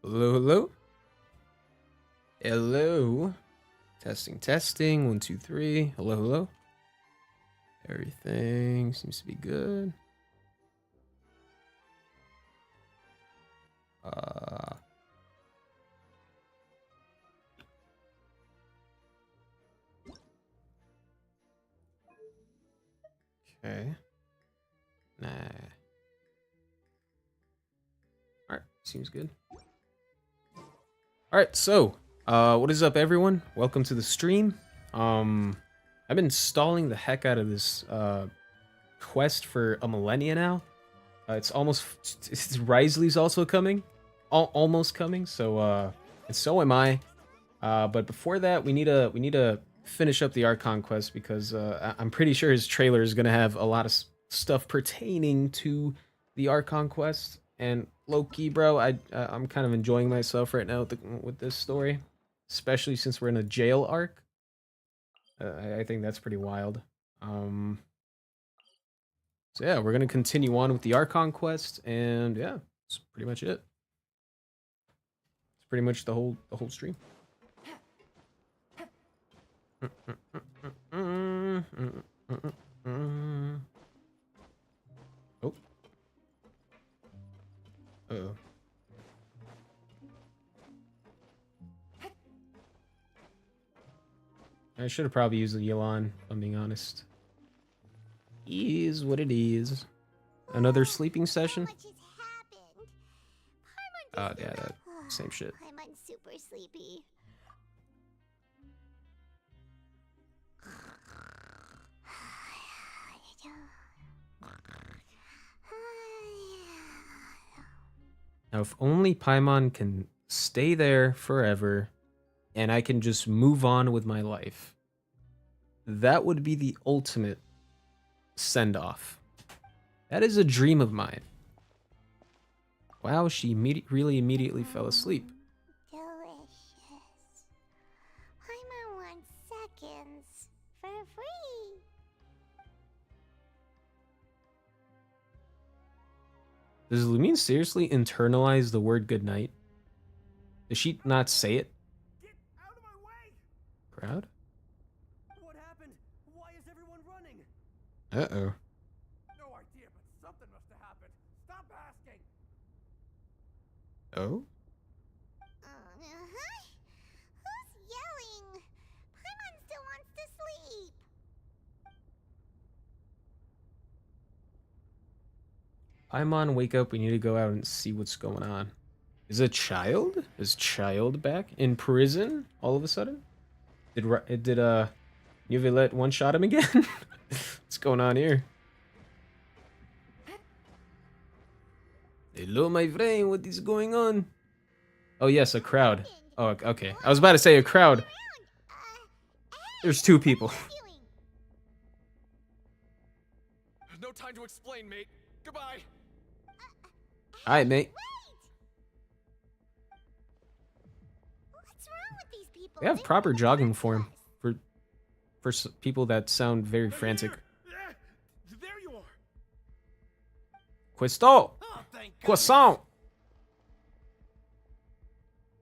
Hello, hello. Hello. Testing, testing. 1, 2, 3. Hello, hello. Everything seems to be good. Okay. Nah. Alright, seems good. Alright, so, what is up, everyone? Welcome to the stream. I've been stalling the heck out of this, quest for a millennia now. It's Risley's also coming. Almost coming, so, and so am I. But before that, we need to finish up the Archon quest because, I'm pretty sure his trailer is gonna have a lot of stuff pertaining to the Archon quest. And low-key, bro, I'm kind of enjoying myself right now with this story, especially since we're in a jail arc. I think that's pretty wild. So yeah, we're gonna continue on with the Archon quest, and yeah, that's pretty much it. It's pretty much the whole stream. Oh. Uh-oh. I should have probably used the Yelan, if I'm being honest. Is what it is. Another sleeping session? Oh, yeah, that same shit. I'm super sleepy. Now, if only Paimon can stay there forever, and I can just move on with my life, that would be the ultimate send-off. That is a dream of mine. Wow, she really immediately fell asleep. Delicious. I'm on 1 seconds for free. Does Lumine seriously internalize the word goodnight? Does she not say it? Get out of my way! Crowd? What happened? Why is everyone running? Uh-oh. No idea, but something must have happened. Stop asking! Oh? Who's yelling? Paimon still wants to sleep. Paimon, wake up. We need to go out and see what's going on. Is it Child? Is Child back in prison all of a sudden? Did Neuvillette one-shot him again? What's going on here? Hello, my friend. What is going on? Oh, yes, a crowd. Oh, okay. I was about to say a crowd. There's 2 people. There's no time to explain, mate. Goodbye. Alright, mate. What's wrong with these people? They have They proper wanna jogging hurt form us. for people that sound very Right frantic. here. There you are. Questo! Oh, thank Croissant!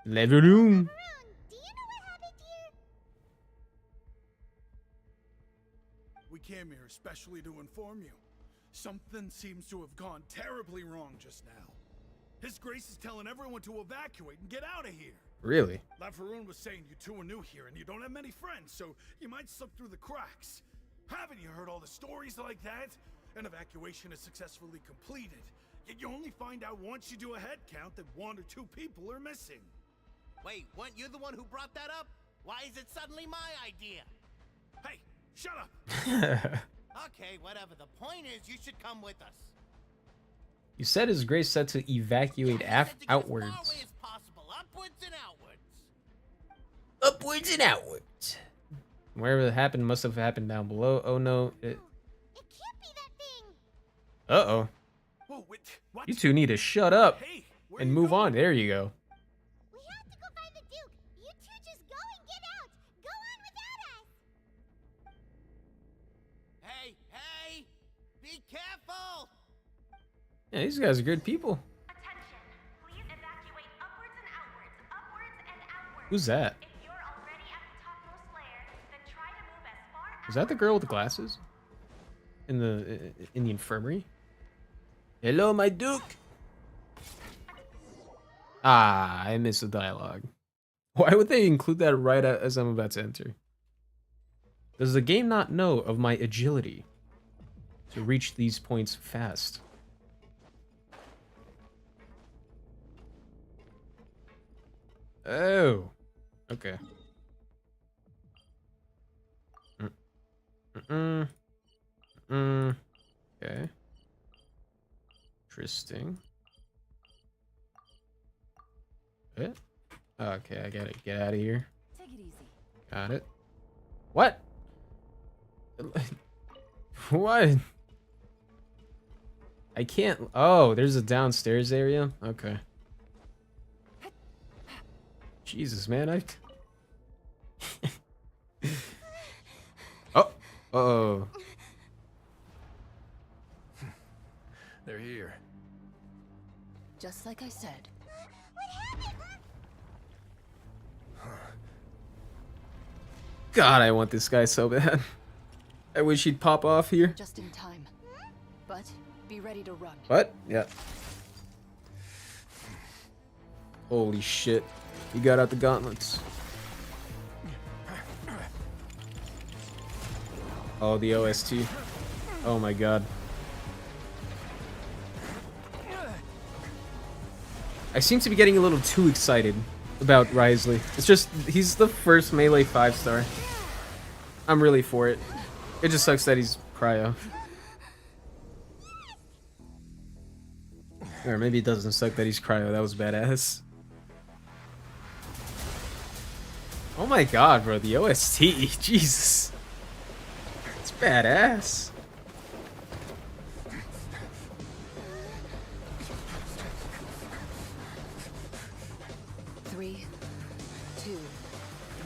Level room. Maroon, do you know what happened here? We came here especially to inform you. Something seems to have gone terribly wrong just now. His Grace is telling everyone to evacuate and get out of here. Really? Lafaroon was saying you two are new here and you don't have many friends, so you might slip through the cracks. Haven't you heard all the stories like that? An evacuation is successfully completed, yet you only find out once you do a head count that 1 or 2 people are missing. Wait, weren't you the one who brought that up? Why is it suddenly my idea? Hey, shut up! Okay, whatever. The point is, you should come with us. You said His Grace said to evacuate Yeah, I said to get as far outwards. away as possible, upwards and outwards. Upwards and outwards. Wherever it happened must have happened down below. Oh no. It can't be that thing. Uh-oh. Whoa, wait, what? You two need to shut up Hey, where and you move going? on. There you go. We have to go find the Duke. You two just go and get out. Go on without us. Hey, hey! Be careful! Yeah, these guys are good people. Attention, please evacuate upwards and Who's that? If you're already at the topmost layer, then try to move as far Is that the girl with the glasses? In the infirmary? Hello, my duke. Ah, I missed the dialogue. Why would they include that right as I'm about to enter? Does the game not know of my agility to reach these points fast? Oh, okay. Okay. Interesting. Okay, I gotta get out of here. Take it easy. Got it. What? What? I can't. Oh, there's a downstairs area. Okay. Jesus, man. Oh. Oh. They're here. Just like I said. God, I want this guy so bad. I wish he'd pop off here. Just in time. But be ready to run. What? Yeah. Holy shit. He got out the gauntlets. Oh, the OST. Oh my god. I seem to be getting a little too excited about Risley. It's just, he's the first melee 5-star. I'm really for it. It just sucks that he's cryo. Or maybe it doesn't suck that he's cryo. That was badass. Oh my god, bro. The OST. Jesus. It's badass. Three, two,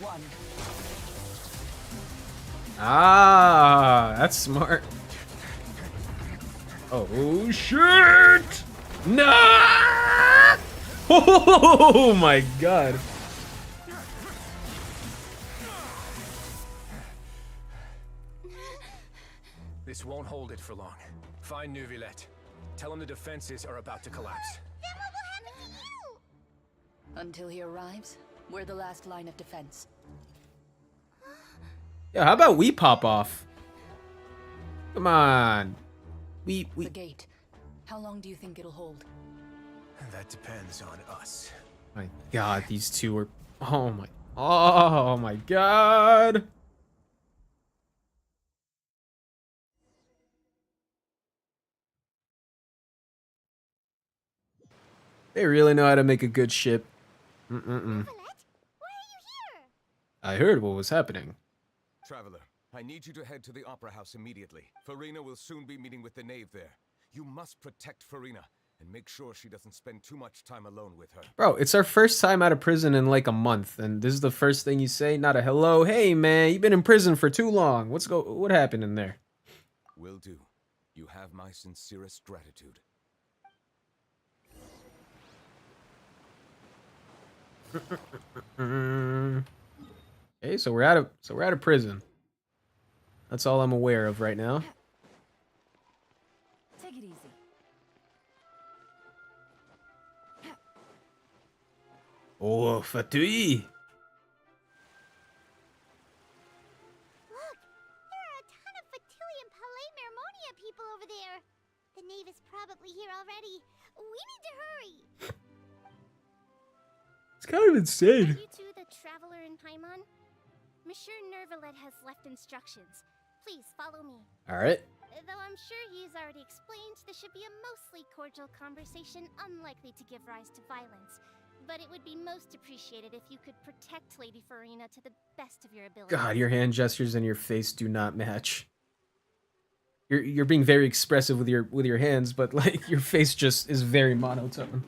one. Ah, that's smart. Oh shit! No! Oh my god! This won't hold it for long. Find Neuvillette. Tell him the defenses are about to collapse. Then what will happen to you? Until he arrives, we're the last line of defense. Yeah, how about we pop off? Come on. The gate. How long do you think it'll hold? That depends on us. My god, these two are. Oh my god. They really know how to make a good ship. Colette, why are you here? I heard what was happening. Traveler, I need you to head to the Opera House immediately. Farina will soon be meeting with the knave there. You must protect Farina and make sure she doesn't spend too much time alone with her. Bro, it's our first time out of prison in like a month, and this is the first thing you say? Not a hello. Hey man, you've been in prison for too long. What happened in there? Will do. You have my sincerest gratitude. Okay, so we're out of prison. That's all I'm aware of right now. Take it easy. Oh, Fatui. Look, there are a ton of Fatui and Palais Mermonia people over there. The knave is probably here already. We need to hurry. It's kind of insane. Are you two the traveler in Paimon? Monsieur Neuvillette has left instructions. Please follow me. All right. Though I'm sure he's already explained, this should be a mostly cordial conversation, unlikely to give rise to violence. But it would be most appreciated if you could protect Lady Farina to the best of your ability. God, your hand gestures and your face do not match. You're being very expressive with your hands, but like your face just is very monotone.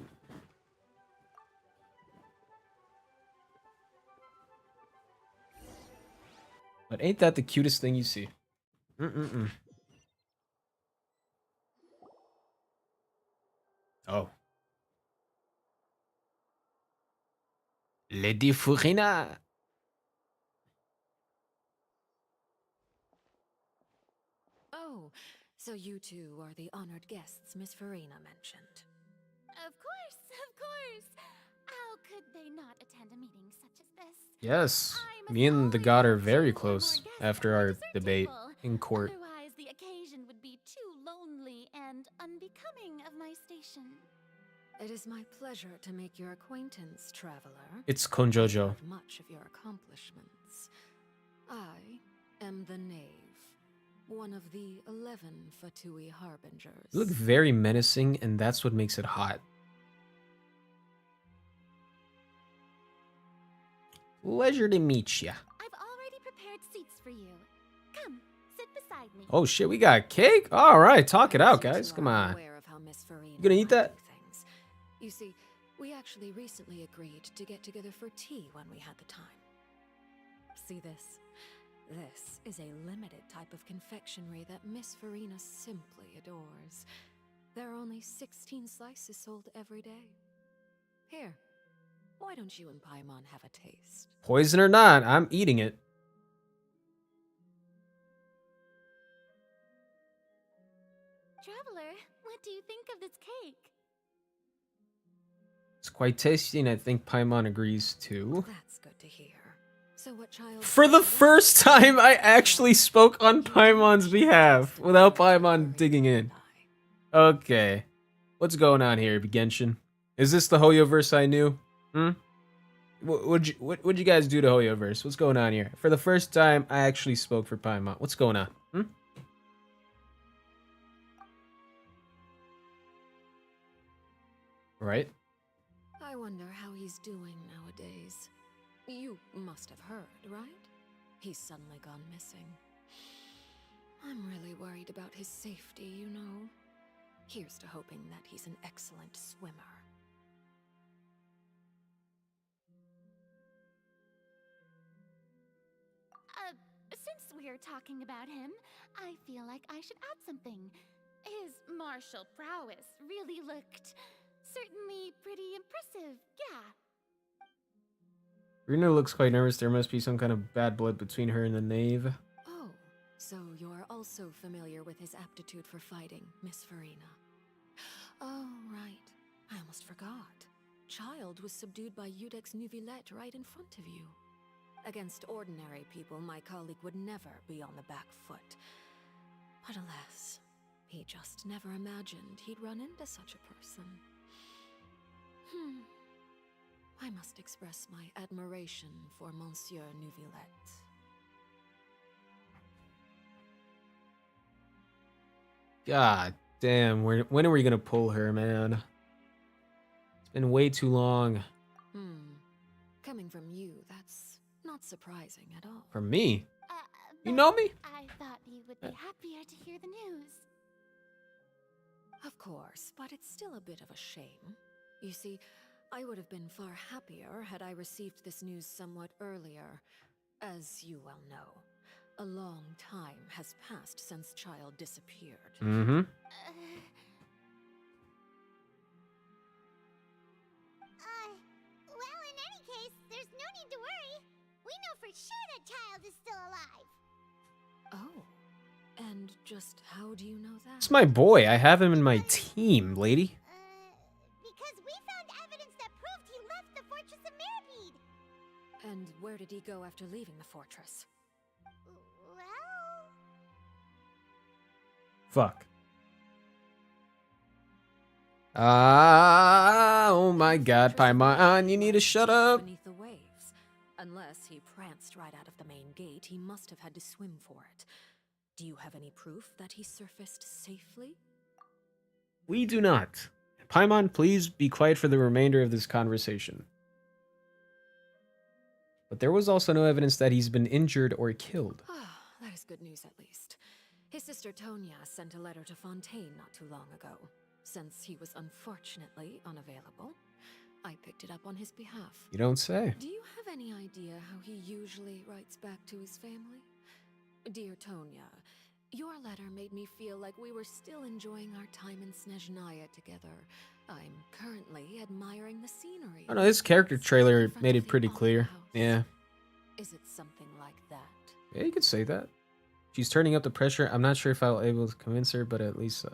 But ain't that the cutest thing you see? Oh. Lady Furina. Oh, so you two are the honored guests Miss Farina mentioned. Of course, of course. How could they not attend a meeting such as this? Yes, I must me and the always god are have very 2 or close more guests after at my our dessert debate table. in court. Otherwise, the occasion would be too lonely and unbecoming of my station. It is my pleasure to make your acquaintance, traveler. It's I've Konjojo. heard much of your accomplishments. I am the Knave, one of the 11 Fatui harbingers. You look very menacing, and that's what makes it hot. Pleasure to meet ya. I've already prepared seats for you. Come, sit beside me. Oh shit, we got cake? Alright, talk it out, guys. Come on. Aware of how Miss Farina You gonna eat that? might do things. You see, we actually recently agreed to get together for tea when we had the time. See this? This is a limited type of confectionery that Miss Farina simply adores. There are only 16 slices sold every day. Here, why don't you and Paimon have a taste? Poison or not, I'm eating it. Traveler, what do you think of this cake? It's quite tasty, and I think Paimon agrees too. That's good to hear. So what child... For the first time, I actually spoke on Paimon's behalf without Paimon digging in. Okay. What's going on here, Genshin? Is this the Hoyoverse I knew? What'd you guys do to Hoyoverse? What's going on here? For the first time, I actually spoke for Paimon. What's going on? Right? I wonder how he's doing nowadays. You must have heard, right? He's suddenly gone missing. I'm really worried about his safety, you know. Here's to hoping that he's an excellent swimmer. Since we're talking about him, I feel like I should add something. His martial prowess really looked certainly pretty impressive, yeah. Runa looks quite nervous. There must be some kind of bad blood between her and the knave. Oh, so you're also familiar with his aptitude for fighting, Miss Farina. Oh, right. I almost forgot. Child was subdued by Udex Nuvillette right in front of you. Against ordinary people, my colleague would never be on the back foot. But alas, he just never imagined he'd run into such a person. I must express my admiration for Monsieur Nuvillette. God damn, when are we gonna pull her, man? It's been way too long. Coming from you, that's not surprising at all. From me? You But know me? I thought you would be happier to hear the news. Of course, but it's still a bit of a shame. You see, I would have been far happier had I received this news somewhat earlier. As you well know, a long time has passed since Child disappeared. Well, in any case, there's no need to worry. We know for sure that Child is still alive. Oh, and just how do you know that? It's my boy. I have him in my team, lady. Because we found evidence that proved he left the Fortress of Mirabede. And where did he go after leaving the fortress? Well... Fuck. Oh my god, Paimon, you need to shut up. Beneath the waves. Unless he pranced right out of the main gate, he must have had to swim for it. Do you have any proof that he surfaced safely? We do not. Paimon, please be quiet for the remainder of this conversation. But there was also no evidence that he's been injured or killed. Ah, that is good news at least. His sister Tonya sent a letter to Fontaine not too long ago. Since he was unfortunately unavailable, I picked it up on his behalf. You don't say. Do you have any idea how he usually writes back to his family? Dear Tonya, Your letter made me feel like we were still enjoying our time in Snezhnaya together. I'm currently admiring the scenery. I don't know, this character trailer in front made of it the pretty opera clear. house. Yeah. Is it something like that? Yeah, you could say that. She's turning up the pressure. I'm not sure if I'll be able to convince her, but at least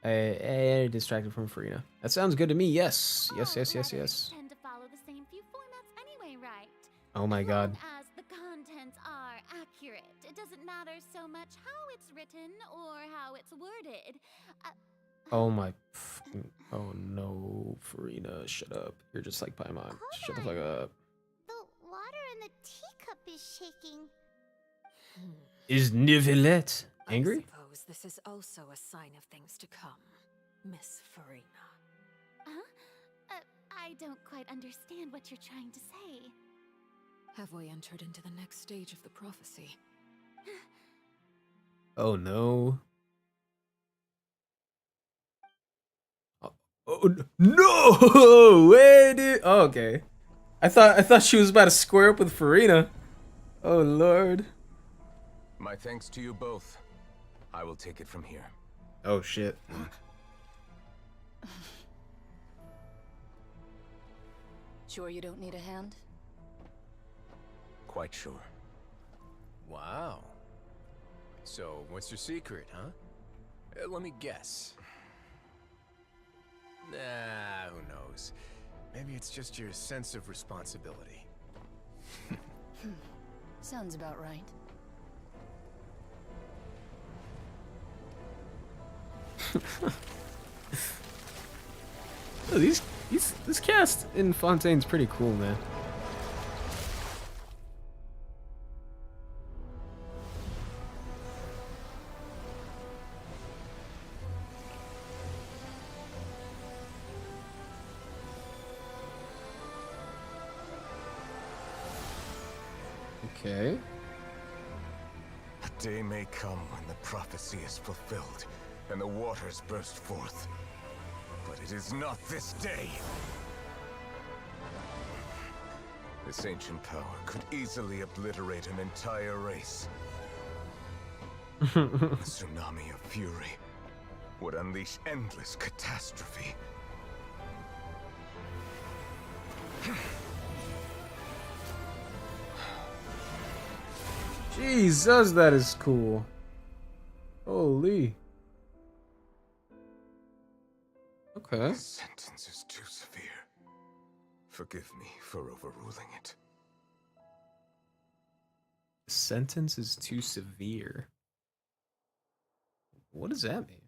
I distracted from Farina. That sounds good to me. Yes. Yes, yes, yes, yes. Tend to follow the same few formats anyway, right? Oh my god. As long as the contents are accurate, it doesn't matter so much how it's written or how it's worded. Oh my. Oh no, Farina, shut up. You're just like Paimon. Shut the fuck up. The water in the teacup is shaking. Is Nivelette angry? I suppose this is also a sign of things to come, Miss Farina. Huh? I don't quite understand what you're trying to say. Have we entered into the next stage of the prophecy? Oh no. Oh no! Wait, dude. Oh, okay. I thought she was about to square up with Farina. Oh lord. My thanks to you both. I will take it from here. Oh shit. Sure you don't need a hand? Quite sure. Wow. So, what's your secret, huh? Let me guess. Nah, who knows? Maybe it's just your sense of responsibility. Sounds about right. Oh, this cast in Fontaine's pretty cool, man. Okay. A day may come when the prophecy is fulfilled and the waters burst forth. But it is not this day. This ancient power could easily obliterate an entire race. The tsunami of fury would unleash endless catastrophe. Jesus, that is cool. Holy. Okay. This sentence is too severe. Forgive me for overruling it. The sentence is too severe. What does that mean?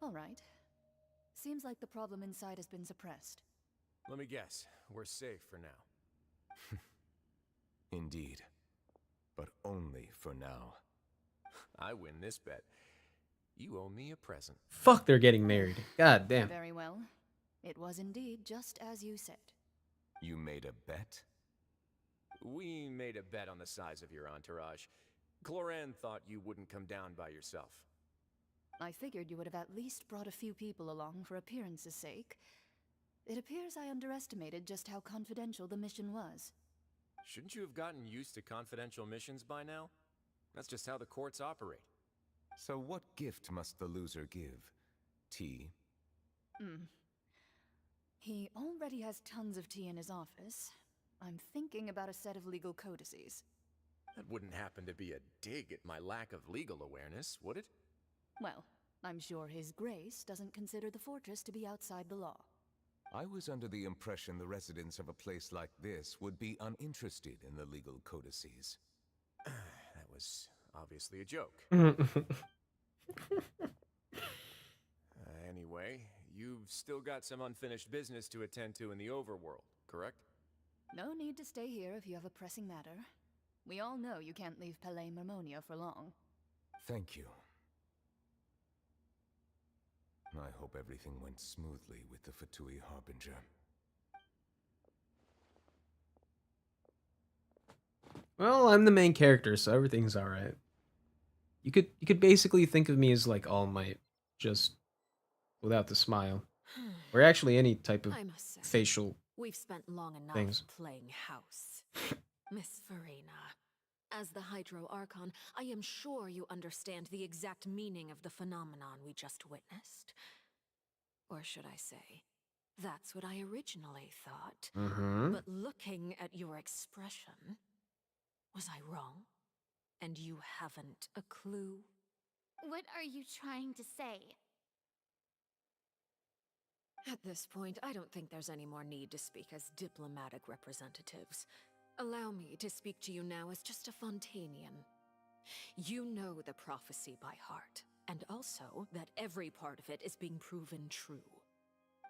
All right. Seems like the problem inside has been suppressed. Let me guess, we're safe for now. Indeed. But only for now. I win this bet. You owe me a present. Fuck, they're getting married. God damn. Very well. It was indeed just as you said. You made a bet? We made a bet on the size of your entourage. Cloran thought you wouldn't come down by yourself. I figured you would have at least brought a few people along for appearance's sake. It appears I underestimated just how confidential the mission was. Shouldn't you have gotten used to confidential missions by now? That's just how the courts operate. So what gift must the loser give? Tea? He already has tons of tea in his office. I'm thinking about a set of legal codices. That wouldn't happen to be a dig at my lack of legal awareness, would it? Well, I'm sure His Grace doesn't consider the fortress to be outside the law. I was under the impression the residents of a place like this would be uninterested in the legal codices. That was obviously a joke. Anyway, you've still got some unfinished business to attend to in the overworld, correct? No need to stay here if you have a pressing matter. We all know you can't leave Palais Mermonia for long. Thank you. I hope everything went smoothly with the Fatui Harbinger. Well, I'm the main character, so everything's alright. You could basically think of me as like All Might, just without the smile. Or actually any type of I must say, facial we've spent long enough things. playing house. Miss Farina. As the Hydro Archon, I am sure you understand the exact meaning of the phenomenon we just witnessed. Or should I say, that's what I originally thought. Mm-hmm. But looking at your expression, was I wrong? And you haven't a clue? What are you trying to say? At this point, I don't think there's any more need to speak as diplomatic representatives. Allow me to speak to you now as just a Fontanian. You know the prophecy by heart, and also that every part of it is being proven true.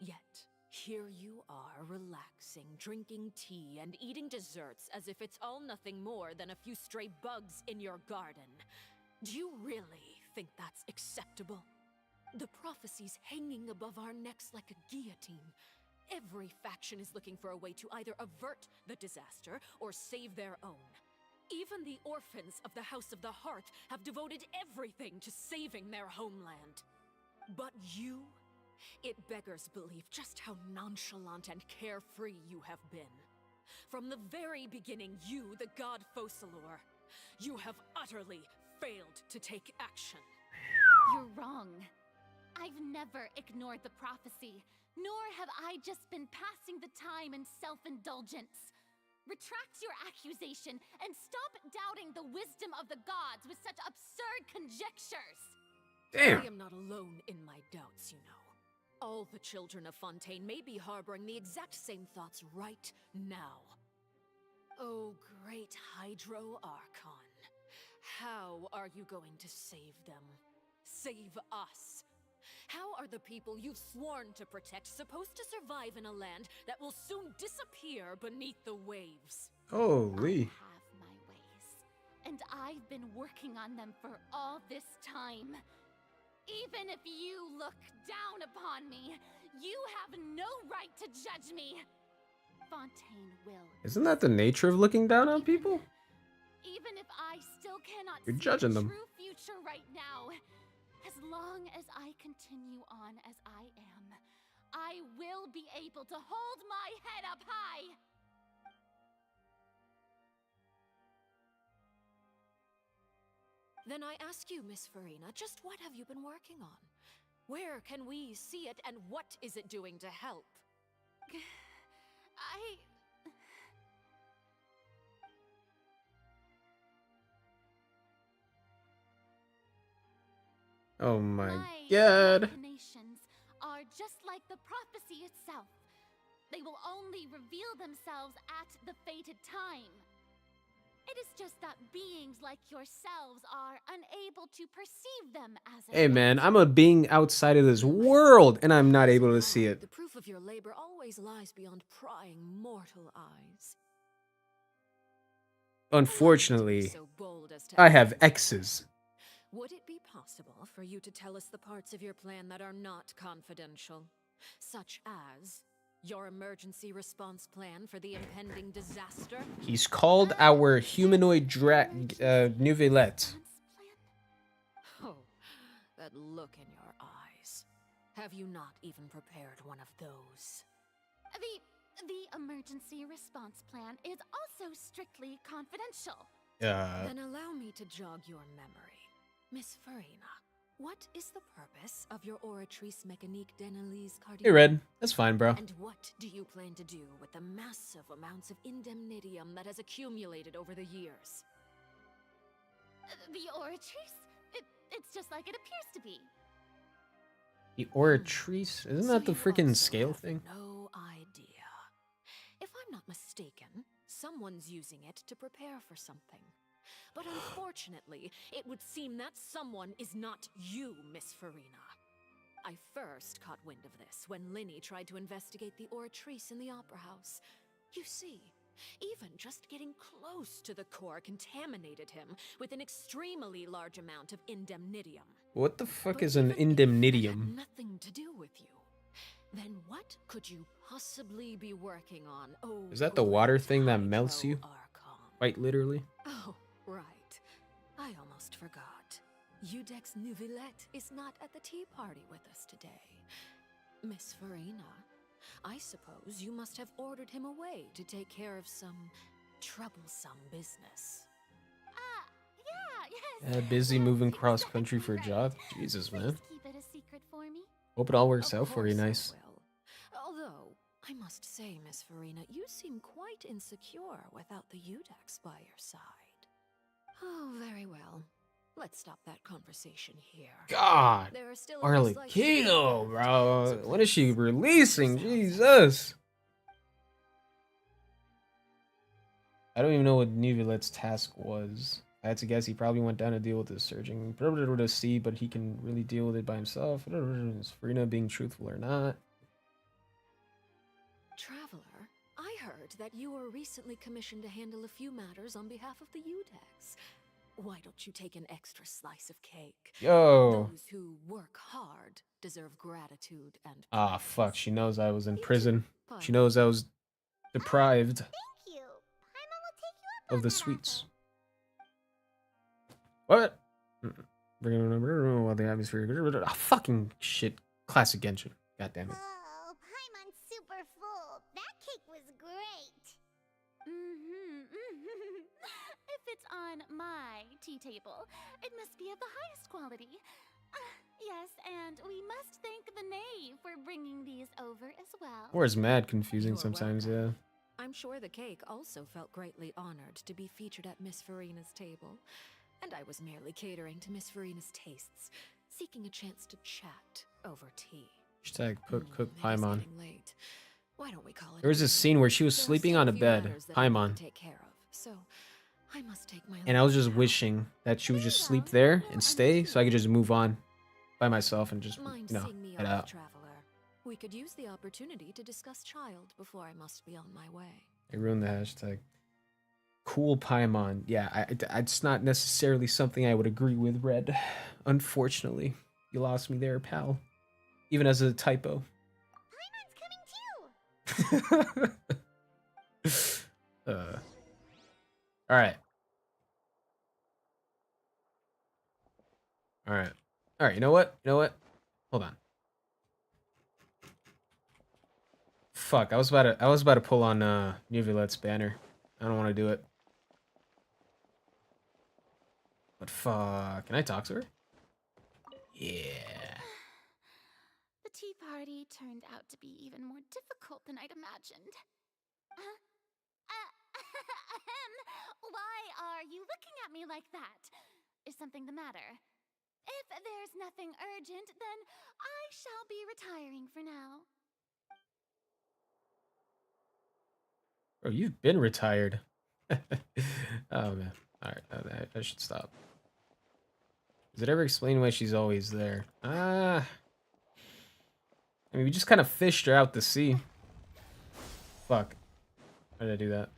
Yet, here you are relaxing, drinking tea, and eating desserts as if it's all nothing more than a few stray bugs in your garden. Do you really think that's acceptable? The prophecy's hanging above our necks like a guillotine. Every faction is looking for a way to either avert the disaster or save their own. Even the orphans of the House of the Hearth have devoted everything to saving their homeland. But you? It beggars belief just how nonchalant and carefree you have been. From the very beginning, you, the god Focalor, you have utterly failed to take action. You're wrong. I've never ignored the prophecy, nor have I just been passing the time in self-indulgence. Retract your accusation and stop doubting the wisdom of the gods with such absurd conjectures. Damn. I am not alone in my doubts, you know. All the children of Fontaine may be harboring the exact same thoughts right now. Oh, great Hydro Archon. How are you going to save them? Save us? How are the people you've sworn to protect supposed to survive in a land that will soon disappear beneath the waves? Holy. I have my ways, and I've been working on them for all this time. Even if you look down upon me, you have no right to judge me. Fontaine will. Isn't that the nature of looking down on people? Even if I still cannot You're see judging a them. true future right now, as long as I continue on as I am, I will be able to hold my head up high. Then I ask you, Miss Farina, just what have you been working on? Where can we see it, and what is it doing to help? Oh my My god. machinations are just like the prophecy itself. They will only reveal themselves at the fated time. It is just that beings like yourselves are unable to perceive them as a Hey man, threat. I'm a being outside of this world and I'm not able to see it. The proof of your labor always lies beyond prying mortal eyes. Unfortunately, So bold as to I have ask you, X's. would it be possible for you to tell us the parts of your plan that are not confidential? Such as your emergency response plan for the impending disaster? He's called our humanoid Nouvellette. Oh, that look in your eyes. Have you not even prepared one of those? The emergency response plan is also strictly confidential. Then allow me to jog your memory. Miss Farina, what is the purpose of your Oratrice Mécanique d'Analyse Cardiaque? Hey Red, that's fine bro. And what do you plan to do with the massive amounts of indemnitium that has accumulated over the years? The Oratrice? It's just like it appears to be. The Oratrice? Isn't So that the you freaking also scale have thing? No idea. If I'm not mistaken, someone's using it to prepare for something. But unfortunately, it would seem that someone is not you, Miss Farina. I first caught wind of this when Linny tried to investigate the Oratrice in the Opera House. You see, even just getting close to the core contaminated him with an extremely large amount of indemnitium. What the fuck But is an even if that had indemnitium? nothing to do with you, then what could you possibly be working on? Oh, Is that the water great thing that melts you? Archon. Quite literally. Oh, right. I almost forgot. Udex Nouvellette is not at the tea party with us today. Miss Farina, I suppose you must have ordered him away to take care of some troublesome business. Yeah, yes. Busy Yes, moving cross exactly country for a right. job. Jesus, Please man. keep it a secret for me. Hope it all works Of out for you. course I Nice. will. Although, I must say, Miss Farina, you seem quite insecure without the Udex by your side. Oh, very well. Let's stop that conversation here. God. There are still a few slices of Arlecchino, cake bro. left, so When is she please, releasing? help yourself. Jesus. I don't even know what Nivelet's task was. I had to guess he probably went down to deal with the surging to see, but he can really deal with it by himself. Is Farina being truthful or not? Traveler, I heard that you were recently commissioned to handle a few matters on behalf of the Udex. Why don't you take an extra slice of cake? Yo. Those who work hard deserve gratitude and Ah, praise. fuck. She knows I was in You too, prison. She Paimon. knows I was deprived Thank you. Paimon will take you up of on the that sweets. offer. What? Bringing a number while the atmosphere. Ah, fucking shit. Classic Genshin. God damn it. Oh, Paimon's super full. That cake was great. If it's on my tea table, it must be of the highest quality. Yes, and we must thank the knave for bringing these over as well. Or is mad confusing You're sometimes, welcome. yeah. I'm sure the cake also felt greatly honored to be featured at Miss Farina's table. And I was merely catering to Miss Farina's tastes, seeking a chance to chat over tea. Hashtag cook It is Paimon. getting late. Why don't we call it There was an this evening? scene where she was There are sleeping still on a few bed, matters that I need Paimon, to take care of, so I must take my and I was leave just now. wishing that she would just Very sleep well. there Well, and stay so I could just move on by myself and just, Mind you know, seeing me head off, out. traveler? We could use the opportunity to discuss child before I must be on my way. I ruined the hashtag. Cool Paimon. Yeah, it's not necessarily something I would agree with, Red. Unfortunately. You lost me there, pal. Even as a typo. Paimon's coming too. Alright. Alright. Alright, you know what? You know what? Hold on. Fuck, I was about to pull on Nuvilet's banner. I don't want to do it. But fuck, can I talk to her? Yeah. The tea party turned out to be even more difficult than I'd imagined. Why are you looking at me like that? Is something the matter? If there's nothing urgent, then I shall be retiring for now. Bro, you've been retired. Oh man. Alright, I should stop. Does it ever explain why she's always there? I mean, we just kind of fished her out to sea. Fuck. Why did I do that?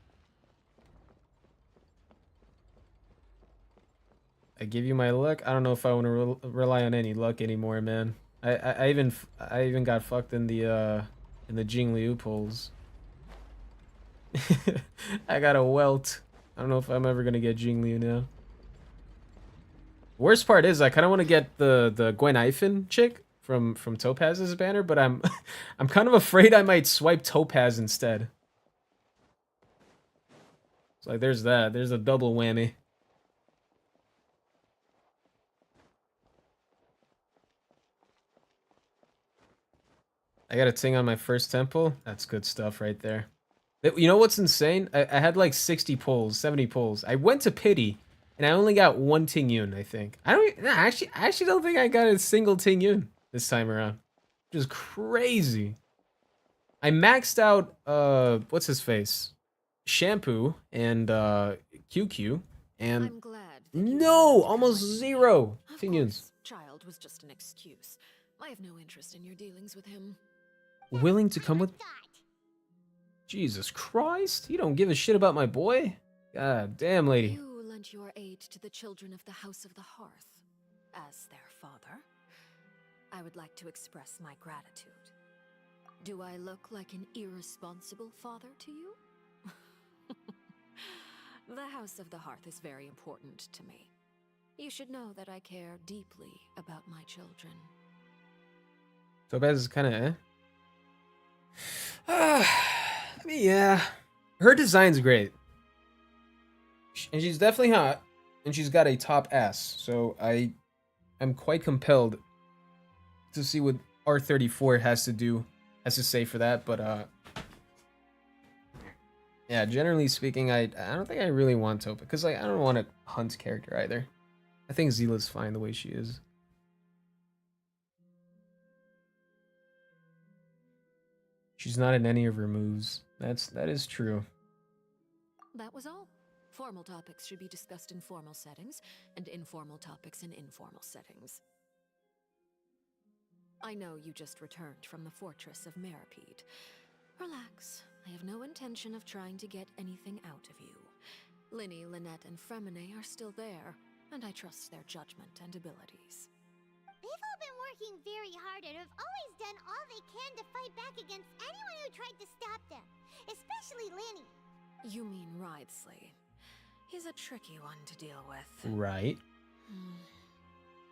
I give you my luck. I don't know if I want to rely on any luck anymore, man. I even got fucked in the Jingliu polls. I got a welt. I don't know if I'm ever gonna get Jingliu now. Worst part is I kind of want to get the Gwen Ifen chick from Topaz's banner, but I'm I'm kind of afraid I might swipe Topaz instead. It's like there's that. There's a double whammy. I got a ting on my first temple. That's good stuff right there. You know what's insane? I had like 60 pulls, 70 pulls. I went to pity, and I only got one Ting Yun, I think. I actually don't think I got a single Ting Yun this time around. Which is crazy. I maxed out what's his face? Shampoo and QQ and I'm glad that you no, wanted to almost come with me. zero Of Ting Yuns. course, child was just an excuse. I have no interest in your dealings with him. Willing to come with God. Jesus Christ? You don't give a shit about my boy? God damn, lady. You lent your aid to the children of the House of the Hearth. As their father, I would like to express my gratitude. Do I look like an irresponsible father to you? The House of the Hearth is very important to me. You should know that I care deeply about my children. Topaz is kind of eh. I mean, yeah. Her design's great. And she's definitely hot, and she's got a top ass. So I'm quite compelled to see what R34 has to say for that. But yeah, generally speaking, I don't think I really want Topa, because like I don't want to hunt character either. I think Zila's fine the way she is. She's not in any of her moves. That is true. That was all. Formal topics should be discussed in formal settings, and informal topics in informal settings. I know you just returned from the fortress of Meripede. Relax. I have no intention of trying to get anything out of you. Linny, Lynette, and Fremine are still there, and I trust their judgment and abilities. They've all been working very hard and have always done all they can to fight back against anyone who tried to stop them, especially Linny. You mean Wriothesley. He's a tricky one to deal with. Right.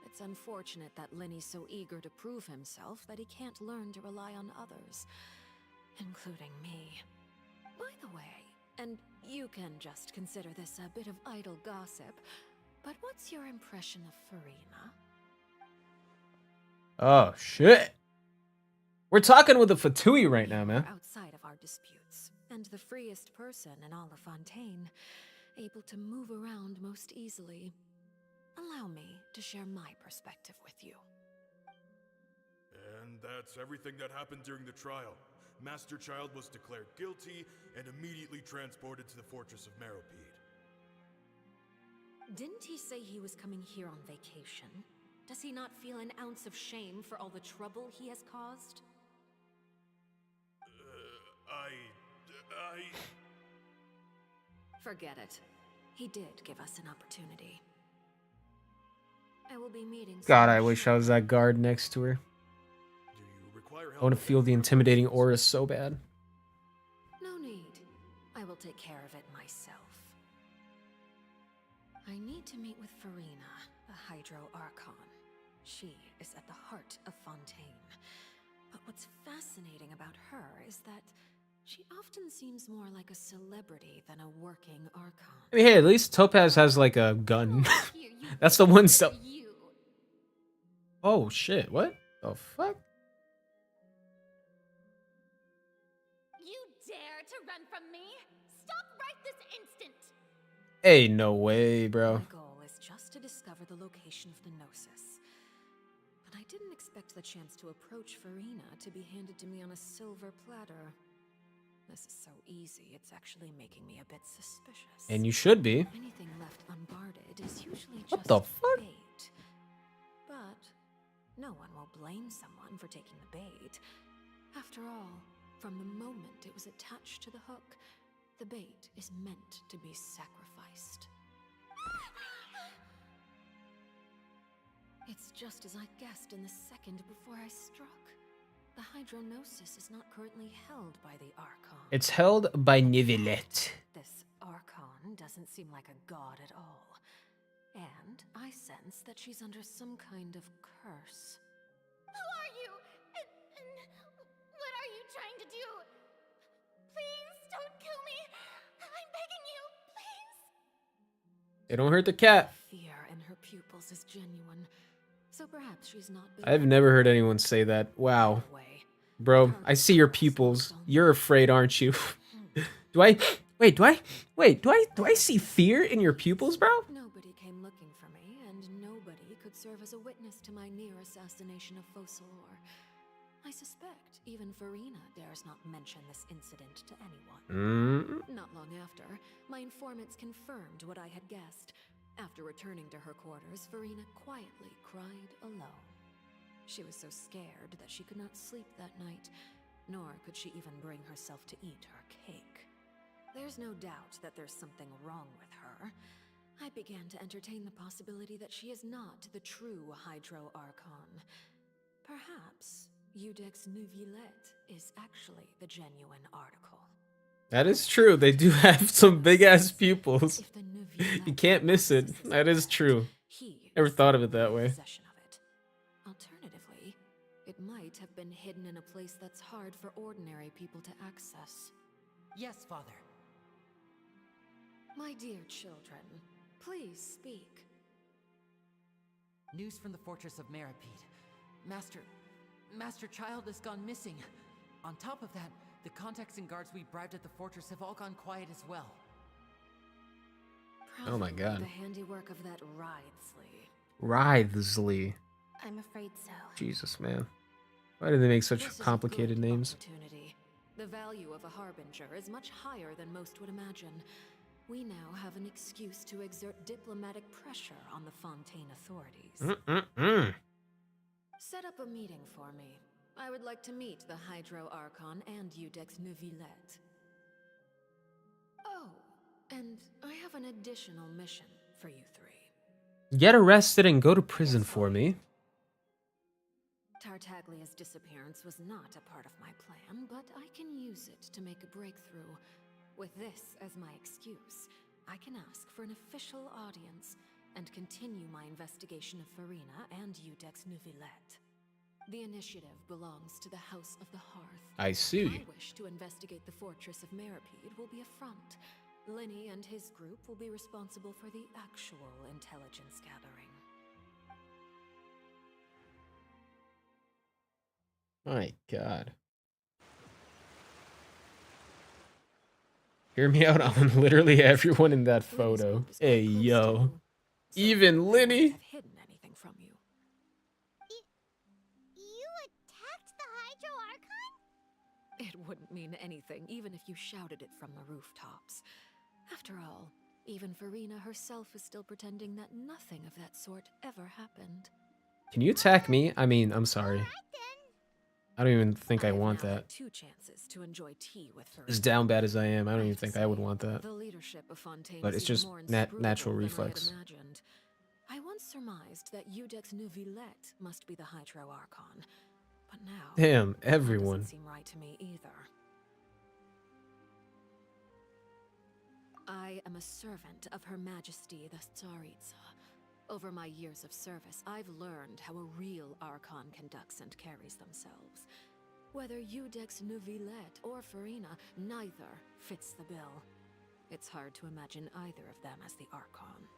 It's unfortunate that Linny's so eager to prove himself that he can't learn to rely on others, including me. By the way, and you can just consider this a bit of idle gossip, but what's your impression of Furina? Oh shit. We're talking with a Fatui right now, man. Outside of our disputes, and the freest person in all of Fontaine, able to move around most easily. Allow me to share my perspective with you. And that's everything that happened during the trial. Master Child was declared guilty and immediately transported to the Fortress of Meripede. Didn't he say he was coming here on vacation? Does he not feel an ounce of shame for all the trouble he has caused? Forget it. He did give us an opportunity. I will be meeting. God, I wish I was that guard next to her. Do you require help? I want to feel the intimidating aura so bad. No need. I will take care of it myself. I need to meet with Furina, the Hydro Archon. She is at the heart of Fontaine. But what's fascinating about her is that she often seems more like a celebrity than a working Archon. I mean, hey, at least Topaz has like a gun. That's the one stuff. Oh shit! What the fuck? You dare to run from me? Stop right this instant! Hey, no way, bro. My goal is just to discover the location of the Gnosis. But I didn't expect the chance to approach Furina to be handed to me on a silver platter. This is so easy, it's actually making me a bit suspicious. And you should be. Anything left unguarded is usually What just the fuck? bait. But no one will blame someone for taking the bait. After all, from the moment it was attached to the hook, the bait is meant to be sacrificed. It's just as I guessed in the second before I struck. The Hydronosis is not currently held by the Archon. It's held by Nivelette. This Archon doesn't seem like a god at all. And I sense that she's under some kind of curse. Who are you? And what are you trying to do? Please don't kill me. I'm begging you, please. They don't hurt the cat. Fear in her pupils is genuine. So perhaps she's not. I've never heard anyone say that. Wow. Bro, I see your pupils. You're afraid, aren't you? Do I see fear in your pupils, bro? Nobody came looking for me, and nobody could serve as a witness to my near assassination of Focalor. I suspect even Furina dares not mention this incident to anyone. Not long after, my informants confirmed what I had guessed. After returning to her quarters, Furina quietly cried alone. She was so scared that she could not sleep that night, nor could she even bring herself to eat her cake. There's no doubt that there's something wrong with her. I began to entertain the possibility that she is not the true Hydro Archon. Perhaps Iudex Neuvillette is actually the genuine article. That is true. They do have some big-ass pupils. You can't miss it. That is true. Never thought of it that way. Alternatively, it might have been hidden in a place that's hard for ordinary people to access. Yes, Father. My dear children, please speak. News from the fortress of Meripede. Master Child has gone missing. On top of that, the contacts and guards we bribed at the fortress have all gone quiet as well. Oh my Probably god. The handiwork of that Writhsley. Writhsley. I'm afraid so. Jesus, man. Why do they make such This is a complicated good names? opportunity. The value of a harbinger is much higher than most would imagine. We now have an excuse to exert diplomatic pressure on the Fontaine authorities. Set up a meeting for me. I would like to meet the Hydro Archon and Udex Neuvillette. Oh, and I have an additional mission for you three. Get arrested and go to prison for me. Tartaglia's disappearance was not a part of my plan, but I can use it to make a breakthrough. With this as my excuse, I can ask for an official audience and continue my investigation of Farina and Udex Neuvillette. The initiative belongs to the House of the Hearth. I see. My wish to investigate the fortress of Meripede will be a front. Lenny and his group will be responsible for the actual intelligence gathering. My god. Hear me out on literally everyone in that photo. Lenny's Hey, group is quite yo. close to you, so Even I won't Lenny? have hidden anything from you. You attacked the Hydro Archon? It wouldn't mean anything, even if you shouted it from the rooftops. After all, even Farina herself is still pretending that nothing of that sort ever happened. Can you attack me? I mean, I'm sorry. Alright then. I don't even think I have want now had that. 2 chances to enjoy tea with Farina. As down bad as I am, I don't have even to think I would say, want that. The leadership of Fontaine But is it's even just more natural inscrutable than I had reflex. imagined. I once surmised that Udex Neuvillette must be the Hydro Archon, but now Damn, that everyone. doesn't seem right to me either. I am a servant of Her Majesty the Tsaritsa. Over my years of service, I've learned how a real Archon conducts and carries themselves. Whether Udex Neuvillette or Farina, neither fits the bill. It's hard to imagine either of them as the Archon.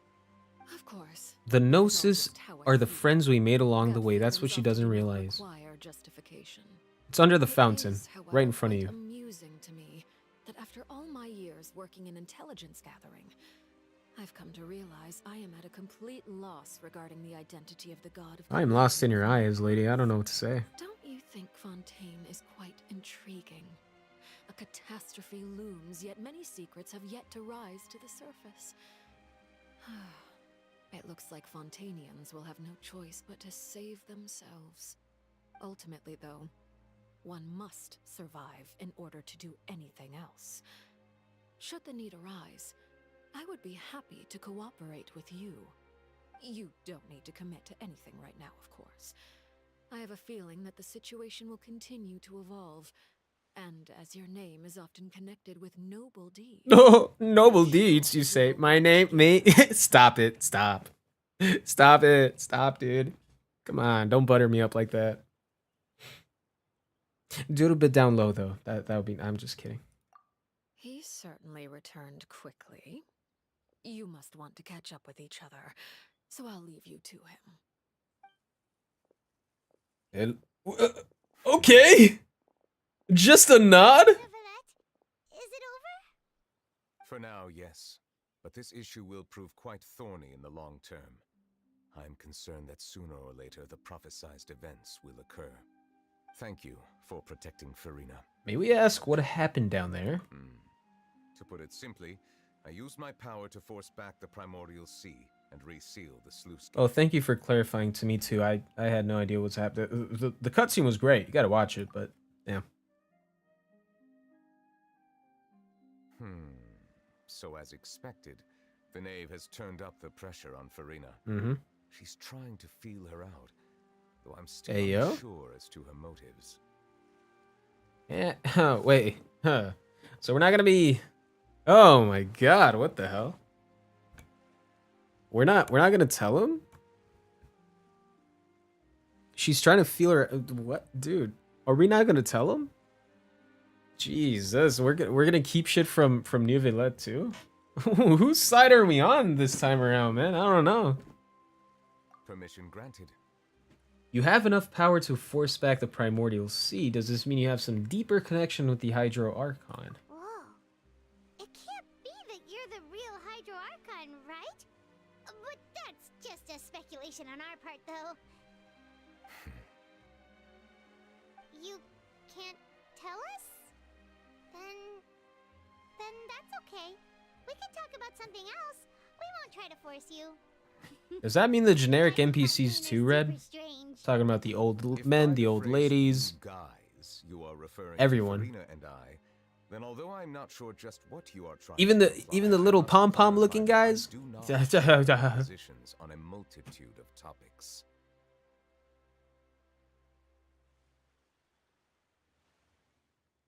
Of course. The that's all Gnosis just how I are the feel. friends we made along the Gut way. That's what feelings she doesn't often do not realize. require justification. It's under the It fountain, is, however, right in front of quite you. amusing to me that after all my years working in intelligence gathering, I've come to realize I am at a complete loss regarding the identity of the god of I am lost in your eyes, lady. I don't know what to say. Don't you think Fontaine is quite intriguing? A catastrophe looms, yet many secrets have yet to rise to the surface. It looks like Fontainians will have no choice but to save themselves. Ultimately, though, one must survive in order to do anything else. Should the need arise, I would be happy to cooperate with you. You don't need to commit to anything right now, of course. I have a feeling that the situation will continue to evolve, and as your name is often connected with noble deeds... Oh, noble deeds, you say. My name, me? Stop it. Stop. Stop it. Stop, dude. Come on, don't butter me up like that. Do it a bit down low, though. That would be... I'm just kidding. He certainly returned quickly. You must want to catch up with each other, so I'll leave you to him. Okay. Just a nod? Neuvillette, is it over? For now, yes. But this issue will prove quite thorny in the long term. I'm concerned that sooner or later the prophesized events will occur. Thank you for protecting Farina. May we ask what happened down there? To put it simply, I used my power to force back the primordial sea and reseal the sluice gate. Oh, thank you for clarifying to me, too. I had no idea what's happening. The cutscene was great. You gotta watch it, but yeah. So as expected, the knave has turned up the pressure on Farina. Mm-hmm. She's trying to feel her out, though I'm still Hey, yo. unsure as to her motives. Yeah. Wait. Huh. So we're not gonna be... Oh my god, what the hell? We're not gonna tell him? She's trying to feel her... What? Dude, are we not gonna tell him? Jesus, we're gonna keep shit from Neuvillette too? Whose side are we on this time around, man? I don't know. Permission granted. You have enough power to force back the primordial sea. Does this mean you have some deeper connection with the Hydro Archon? Whoa. It can't be that you're the real Hydro Archon, right? But that's just a speculation on our part, though. You can't tell us? Then that's okay. We can talk about something else. We won't try to force you. Does that mean the generic NPCs too, Red? Talking about the old men, the old ladies, everyone. Then although I'm not sure just what you are trying even the little pom-pom looking guys. Positions on a multitude of topics.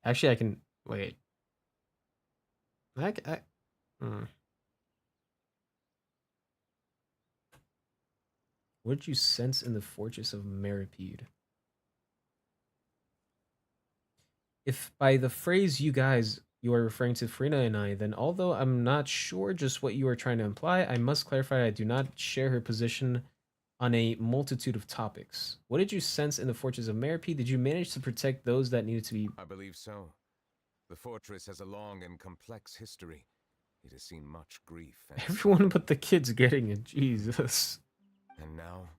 Actually, I can wait. What did you sense in the fortress of Meripede? If by the phrase you guys you are referring to Trynna and I, then although I'm not sure just what you are trying to imply, I must clarify I do not share her position on a multitude of topics. What did you sense in the fortress of Meripede? Did you manage to protect those that needed to be... I believe so. The fortress has a long and complex history. It has seen much grief. Everyone but the kids getting it. Jesus. And now,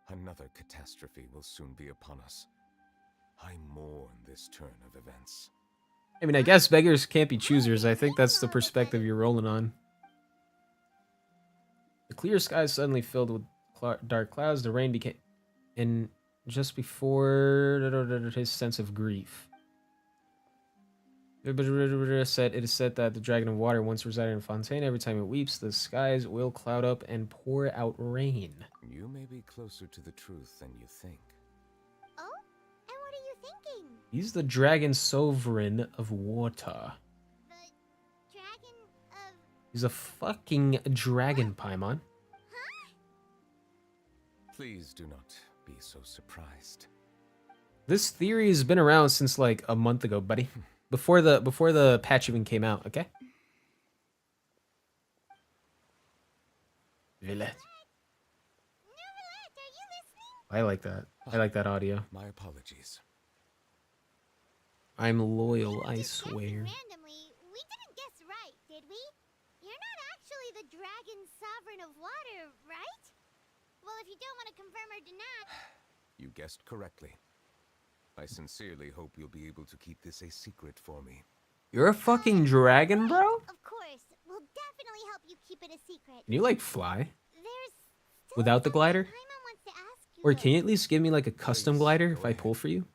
another catastrophe will soon be upon us. I mourn this turn of events. I mean, I guess beggars can't be choosers. I think that's the perspective you're rolling on. The clear sky suddenly filled with dark clouds. The rain became... And just before his sense of grief. It is said that the dragon of water once resided in a fontaine. Every time it weeps, the skies will cloud up and pour out rain. You may be closer to the truth than you think. Oh? And what are you thinking? He's the dragon sovereign of water. The dragon of... He's a fucking dragon, Paimon. Huh? Please do not be so surprised. This theory has been around since like a month ago, buddy. Before the patch even came out, okay? Villette. Are you listening? I like that. I like that audio. My apologies. I'm loyal, I swear. Randomly, we didn't guess right, did we? You're not actually the dragon sovereign of water, right? Well, if you don't want to confirm or deny... You guessed correctly. I sincerely hope you'll be able to keep this a secret for me. You're a fucking dragon, bro? Of course. We'll definitely help you keep it a secret. Can you, like, fly? There's without the glider? Paimon wants to ask you, Or can you at least give me, like, a custom glider if I pull for you?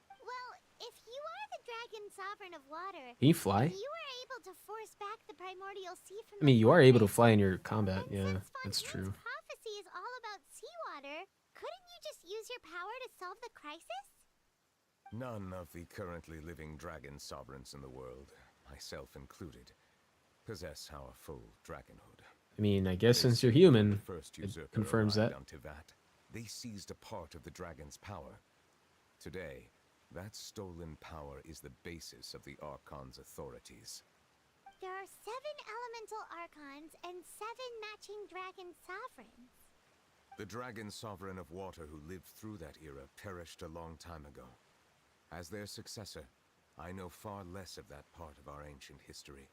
Well, if you are the dragon sovereign of water... Can you fly? You are able to force back the primordial sea from I mean, you are able to fly in your combat. Yeah, that's true. Prophecy is all about seawater. Couldn't you just use your power to solve the crisis? None of the currently living dragon sovereigns in the world, myself included, possess our full dragonhood. I mean, I guess since you're human, it confirms that. They seized a part of the dragon's power. Today, that stolen power is the basis of the Archon's authorities. There are 7 elemental Archons and 7 matching dragon sovereigns. The dragon sovereign of water who lived through that era perished a long time ago. As their successor, I know far less of that part of our ancient history.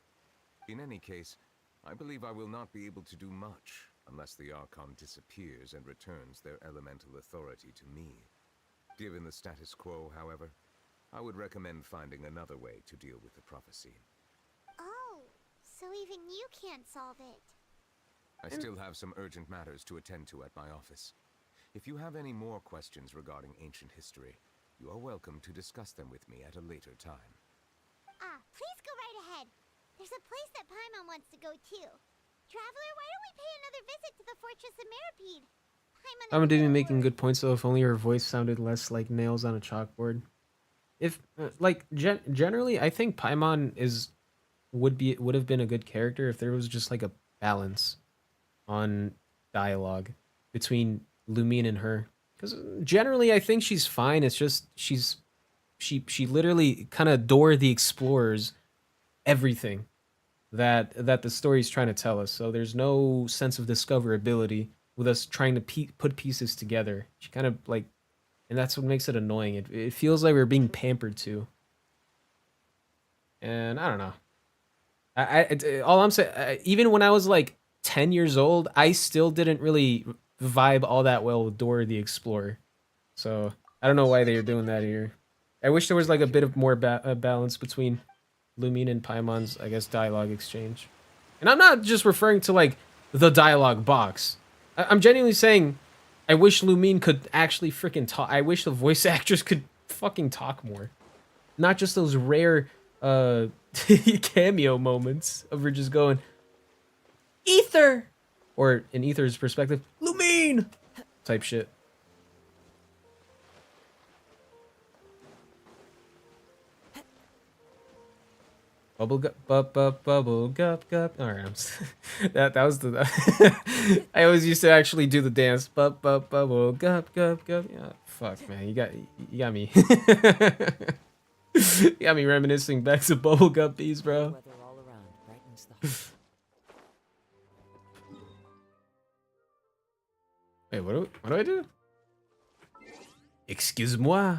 In any case, I believe I will not be able to do much unless the Archon disappears and returns their elemental authority to me. Given the status quo, however, I would recommend finding another way to deal with the prophecy. Oh, so even you can't solve it. I still have some urgent matters to attend to at my office. If you have any more questions regarding ancient history, you are welcome to discuss them with me at a later time. Please go right ahead. There's a place that Paimon wants to go too. Traveler, why don't we pay another visit to the Fortress of Meripede? Paimon did be making good points though. If only her voice sounded less like nails on a chalkboard. If generally, I think Paimon would have been a good character if there was just like a balance on dialogue between Lumine and her. Because generally, I think she's fine. It's just she literally kind of Dora the Explorer's everything. that the story's trying to tell us. So there's no sense of discoverability with us trying to put pieces together. She kind of like, and that's what makes it annoying. It feels like we're being pampered to. And I don't know. All I'm saying, even when I was like 10 years old, I still didn't really vibe all that well with Dora the Explorer. So I don't know why they are doing that here. I wish there was like a bit of more balance between Lumine and Paimon's, I guess, dialogue exchange. And I'm not just referring to like the dialogue box. I'm genuinely saying I wish Lumine could actually freaking talk. I wish the voice actress could fucking talk more. Not just those rare cameo moments of her just going, Ether! Or in Ether's perspective, Lumine! Type shit. Bubble gup, bubble gup, gup. All right, that was the. I always used to actually do the dance. Bubble gup, gup, gup. Yeah, fuck, man, you got me. You got me reminiscing back to bubble gup bees, bro. Wait, what do I do? Excuse-moi.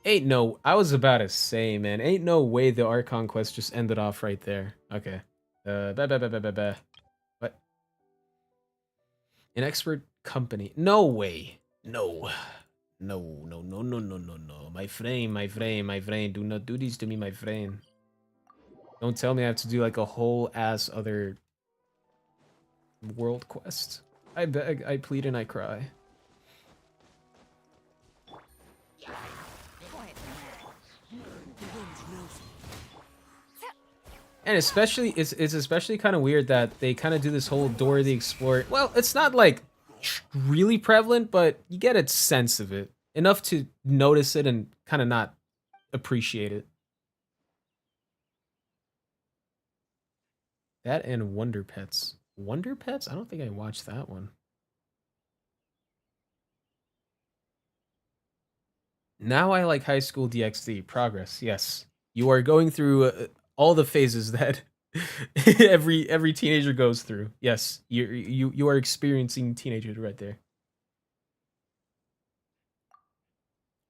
Ain't no, I was about to say, man, ain't no way the Archon quest just ended off right there. Okay. What? An expert company. No way. No. No. My friend. Do not do this to me, my friend. Don't tell me I have to do like a whole ass other world quest. I beg, I plead, and I cry. And especially, it's especially kind of weird that they kind of do this whole Dora the Explorer. Well, it's not like really prevalent, but you get a sense of it. Enough to notice it and kind of not appreciate it. That and Wonder Pets. Wonder Pets? I don't think I watched that one. Now I like High School DxD. Progress, yes. You are going through all the phases that every teenager goes through. Yes, you are experiencing teenagerhood right there.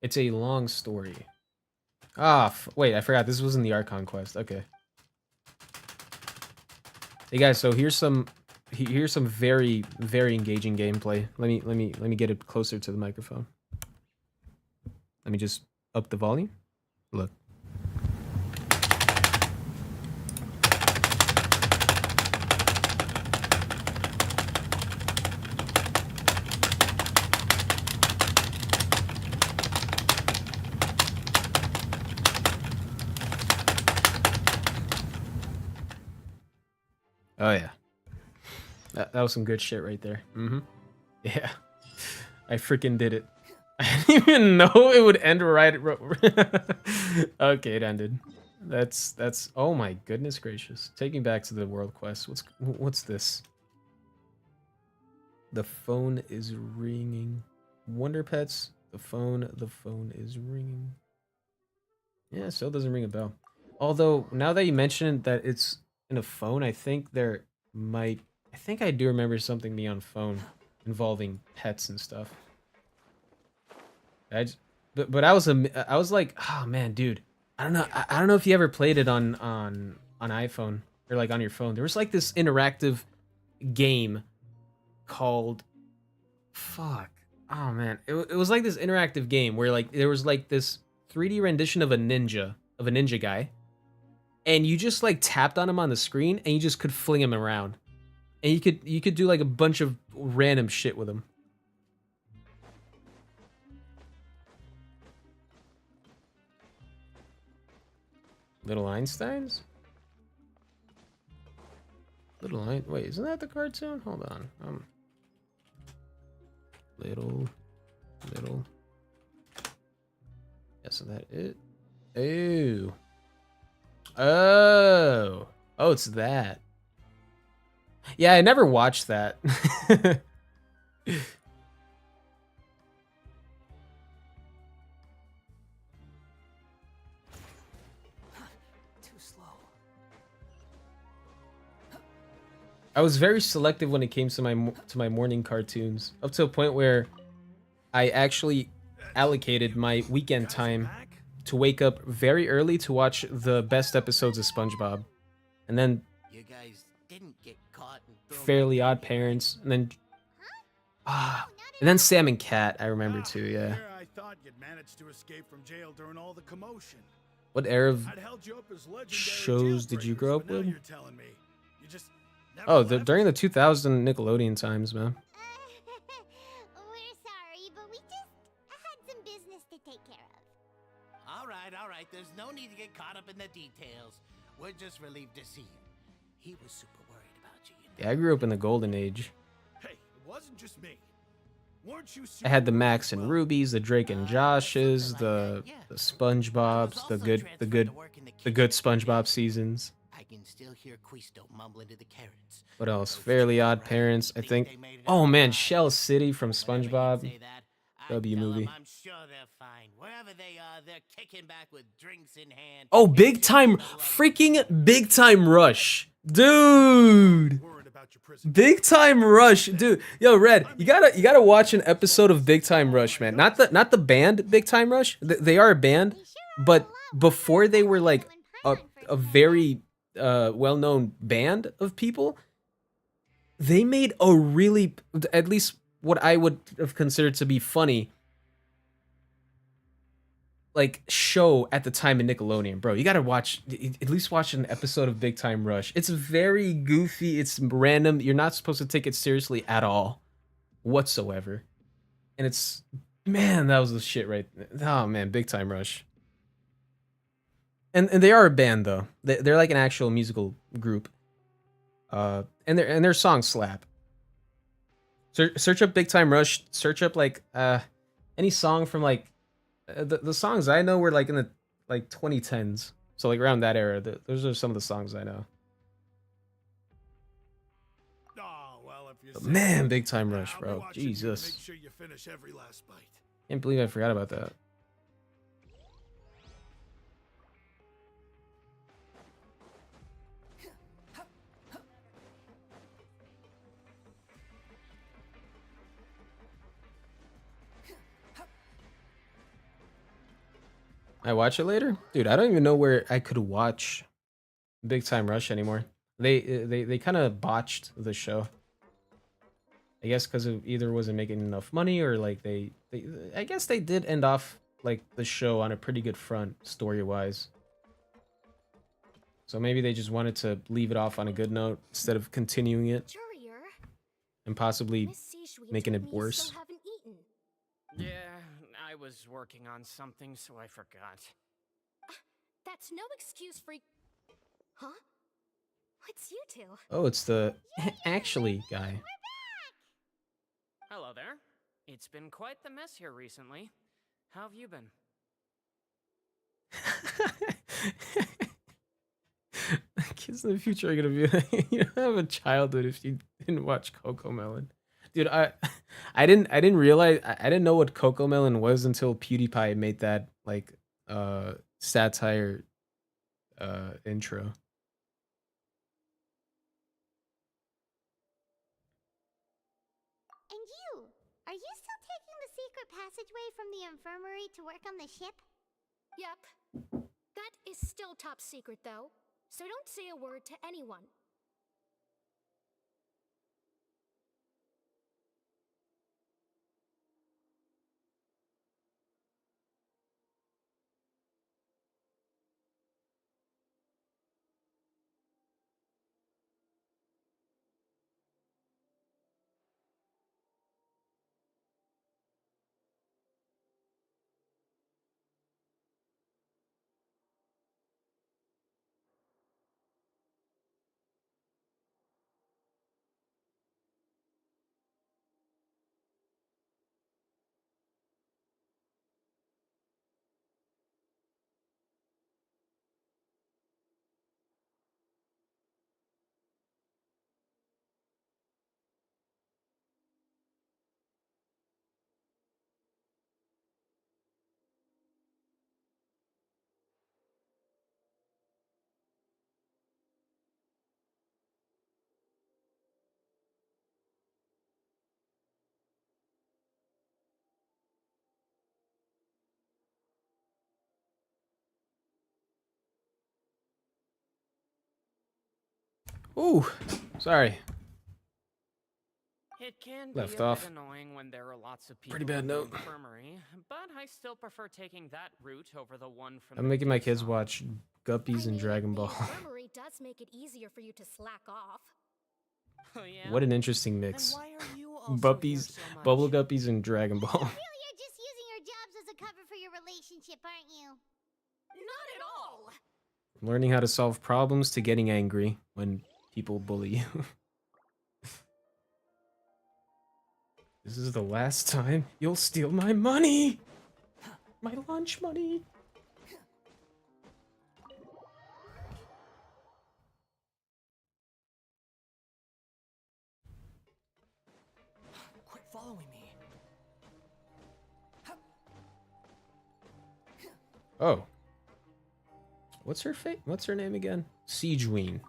It's a long story. Ah, wait, I forgot. This was in the Archon quest. Okay. Hey guys, so here's some very engaging gameplay. Let me get it closer to the microphone. Let me just up the volume. Look. Oh yeah. That was some good shit right there. Mm-hmm. Yeah. I freaking did it. I didn't even know it would end right. Okay, it ended. That's. Oh my goodness gracious! Taking back to the world quest. What's this? The phone is ringing. Wonder Pets. The phone is ringing. Yeah, still doesn't ring a bell. Although now that you mentioned that it's in a phone, I think there might. I think I do remember something being on phone involving pets and stuff. But I was like, oh man, dude, I don't know. I don't know if you ever played it on iPhone or like on your phone. There was like this interactive game called, fuck. Oh man, it was like this interactive game where like there was like this 3D rendition of a ninja guy, and you just like tapped on him on the screen and you just could fling him around, and you could do like a bunch of random shit with him. Little Einsteins? Wait, isn't that the cartoon? Hold on. Little. Yeah, so that it. Ooh. Oh, it's that. Yeah, I never watched that. I was very selective when it came to my morning cartoons, up to a point where I actually allocated my weekend time to wake up very early to watch the best episodes of SpongeBob, and then You guys didn't get caught and thrown Fairly back Odd down here, right? Parents, and then Huh? and then Sam and Cat. I remember Ah, too. Yeah. here I thought you'd managed to escape from jail during all the commotion. What era of I'd held you up as legendary shows did you jailbreakers, grow but up now with? you're telling me you just never Oh, left? during the 2000 Nickelodeon times, man. We're sorry, but we just had some business to take care of. All right. There's no need to get caught up in the details. We're just relieved to see you. He was super worried about you. Yeah, I grew up in the golden age. Hey, it wasn't just me. Weren't you I had the super Max worried and as well? Rubies, the Drake and Joshes, something like that, yeah. the I was SpongeBob's, also the transferred good to work in the good kitchen at SpongeBob UNL. seasons. I can still hear Quisto mumbling to the carrots. What else? Those Fairly two Odd right, Parents, they I think think. they made it Oh out man, alive. Shell City from Whenever he'd SpongeBob. say that, I'd W tell movie. him I'm sure they're fine. Wherever they are, they're kicking back with drinks in hand. Oh, and Big Time, kissing the lovely freaking Big Time Rush, dude. Worried about your prison Big Time Rush, dude. Yo, Red, you gotta watch an episode of Big Time Rush, man. Not the band Big Time Rush. They are a band, but before they were like a very well-known band of people, they made a really, at least what I would have considered to be funny, like show at the time in Nickelodeon, bro. You gotta watch, at least watch an episode of Big Time Rush. It's very goofy. It's random. You're not supposed to take it seriously at all, whatsoever. And it's, man, that was the shit right. Oh man, Big Time Rush. And they are a band though. They're like an actual musical group. And their songs slap. Search up Big Time Rush. Search up like any song from like the songs I know were like in the like 2010s, so like around that era. Those are some of the songs I know. Oh, well, if you But say man, so. Big Time Yeah, Rush, I'll be bro. watching you to Jesus, Make sure you finish every last bite. can't believe I forgot about that. I watch it later, dude. I don't even know where I could watch Big Time Rush anymore. They kind of botched the show. I guess because it either wasn't making enough money or like they I guess they did end off like the show on a pretty good front story wise. So maybe they just wanted to leave it off on a good note instead of continuing it Courier, and possibly Miss Seishween making told it me you worse. still haven't eaten. Yeah, I was working on something, so I forgot. That's no excuse for. Huh? What's you two? Oh, it's the actually guy. Hello there. It's been quite the mess here recently. How have you been? Kids in the future are gonna be like, you don't have a childhood if you didn't watch Coco Melon. Dude, I didn't realize I didn't know what Coco Melon was until PewDiePie made that like satire intro. And you, are you still taking the secret passageway from the infirmary to work on the ship? Yep. That is still top secret, though. So don't say a word to anyone. Ooh, sorry. It can Left be a off. bit annoying when there are lots of people Pretty bad in the note. infirmary, but I still prefer taking that route over the one from I'm the making my day kids shop. watch Guppies and Dragon Ball. The infirmary does make it easier for you to slack off. Oh yeah? What an interesting Then mix. why are you also here Buppies, so much? Bubble Guppies, and Dragon Ball. Really, you're just using your jobs as a cover for your relationship, aren't you? Not at all! Learning how to solve problems to getting angry when people bully you. This is the last time you'll steal my money! My lunch money! Quit following me. Oh. What's her What's her name again? Siegeween.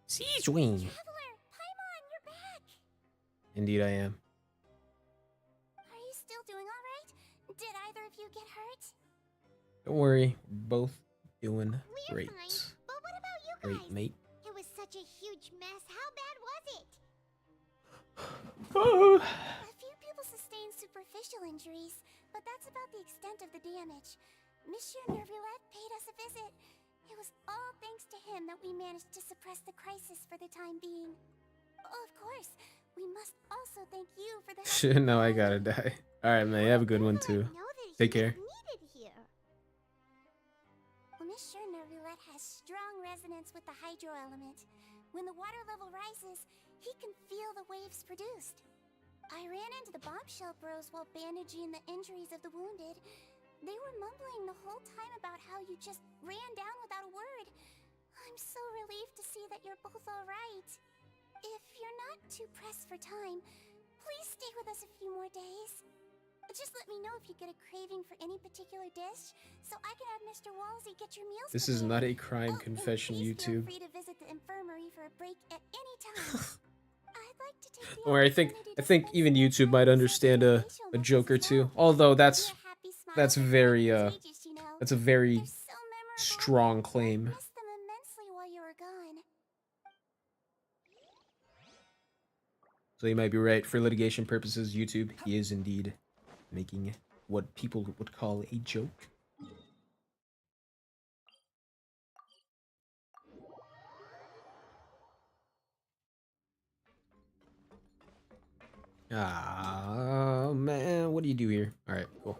Siegeween. Traveler, Paimon, you're back! Indeed I am. Are you still doing alright? Did either of you get hurt? Don't worry, we're both doing We're great. fine, but what about you Great, guys? mate. It was such a huge mess. How bad was it? Oh. A few people sustained superficial injuries, but that's about the extent of the damage. Monsieur Nervulette paid us a visit. It was all thanks to him that we managed to suppress the crisis for the time being. Of course, we must also thank you for the help. Shit, now I gotta die. Alright, man, you have a good one too. Take care. Needed here. Well, Monsieur Nervulette has strong resonance with the hydro element. When the water level rises, he can feel the waves produced. I ran into the bombshell bros while bandaging the injuries of the wounded. They were mumbling the whole time about how you just ran down without a word. I'm so relieved to see that you're both alright. If you're not too pressed for time, please stay with us a few more days. Just let me know if you get a craving for any particular dish, so I can have Mr. Walsey get your meals This is prepared. not a crime Oh, and confession, please YouTube. Feel free to visit the infirmary for a break at any time. I'd like to take the Don't worry, I think opportunity to even spend YouTube some might time understand with a facial joke or muscles as two. well. Although Your that's happy smiles that's are quite very contagious, you know. that's a very They're so memorable. strong I claim. missed them immensely while you were gone. So you might be right. For litigation purposes, YouTube, he is indeed making what people would call a joke. Ah, man, what do you do here? All right, cool.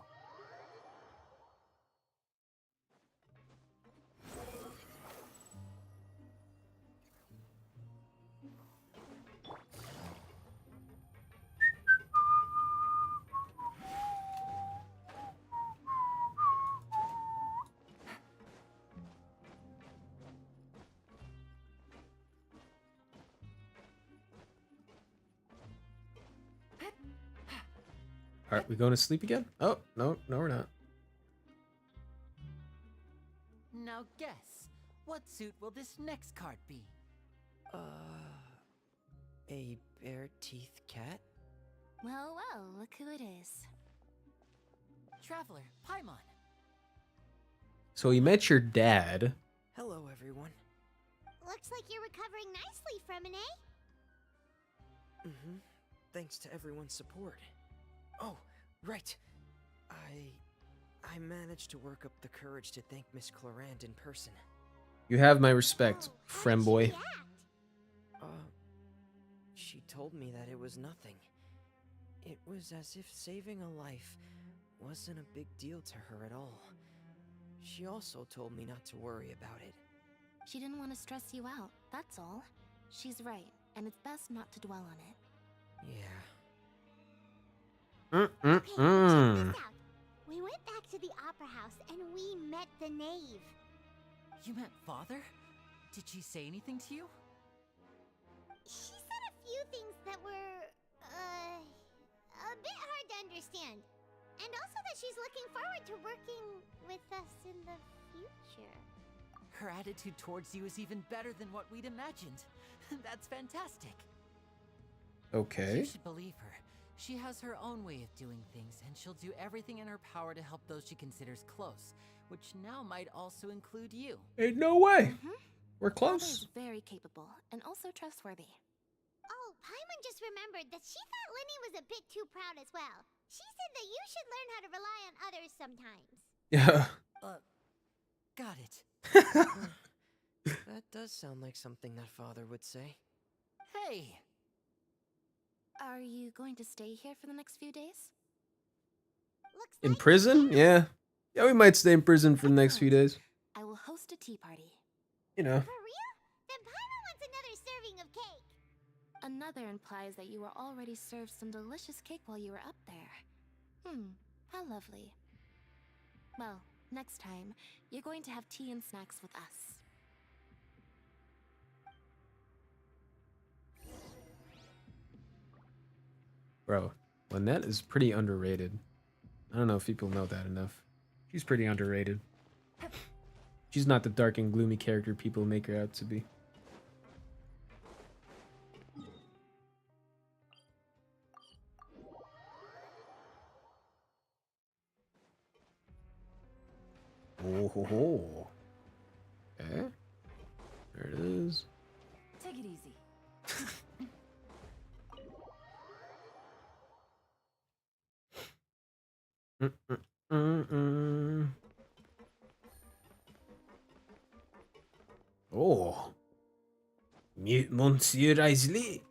All right, we going to sleep again? Oh, no, we're not. Now guess, what suit will this next card be? A bare-teeth cat? Well, well, look who it is. Traveler, Paimon. So he met your dad. Hello, everyone. Looks like you're recovering nicely from an A. Thanks to everyone's support. Oh, right. I managed to work up the courage to thank Miss Clorand in person. You have my respect, Oh, friend how boy. did she react? She told me that it was nothing. It was as if saving a life wasn't a big deal to her at all. She also told me not to worry about it. She didn't want to stress you out, that's all. She's right, and it's best not to dwell on it. Yeah. Okay, check this out. We went back to the opera house and we met the knave. You met father? Did she say anything to you? She said a few things that were, a bit hard to understand. And also that she's looking forward to working with us in the future. Her attitude towards you is even better than what we'd imagined. That's fantastic. Okay. You should believe her. She has her own way of doing things, and she'll do everything in her power to help those she considers close, which now might also include you. Ain't no way. We're Father close. is very capable and also trustworthy. Oh, Paimon just remembered that she thought Linny was a bit too proud as well. She said that you should learn how to rely on others sometimes. Yeah. Got it. That does sound like something that father would say. Hey! Are you going to stay here for the next few days? In prison? Yeah. Yeah, we might stay in prison for the next few days. I will host a tea party. You know. For real? Then Paimon wants another serving of cake. Another implies that you were already served some delicious cake while you were up there. How lovely. Well, next time, you're going to have tea and snacks with us. Bro, Lynette is pretty underrated. I don't know if people know that enough. She's pretty underrated. She's not the dark and gloomy character people make her out to be. Oh ho ho. Okay. There it is. Take it easy. Oh. Monsieur Isley.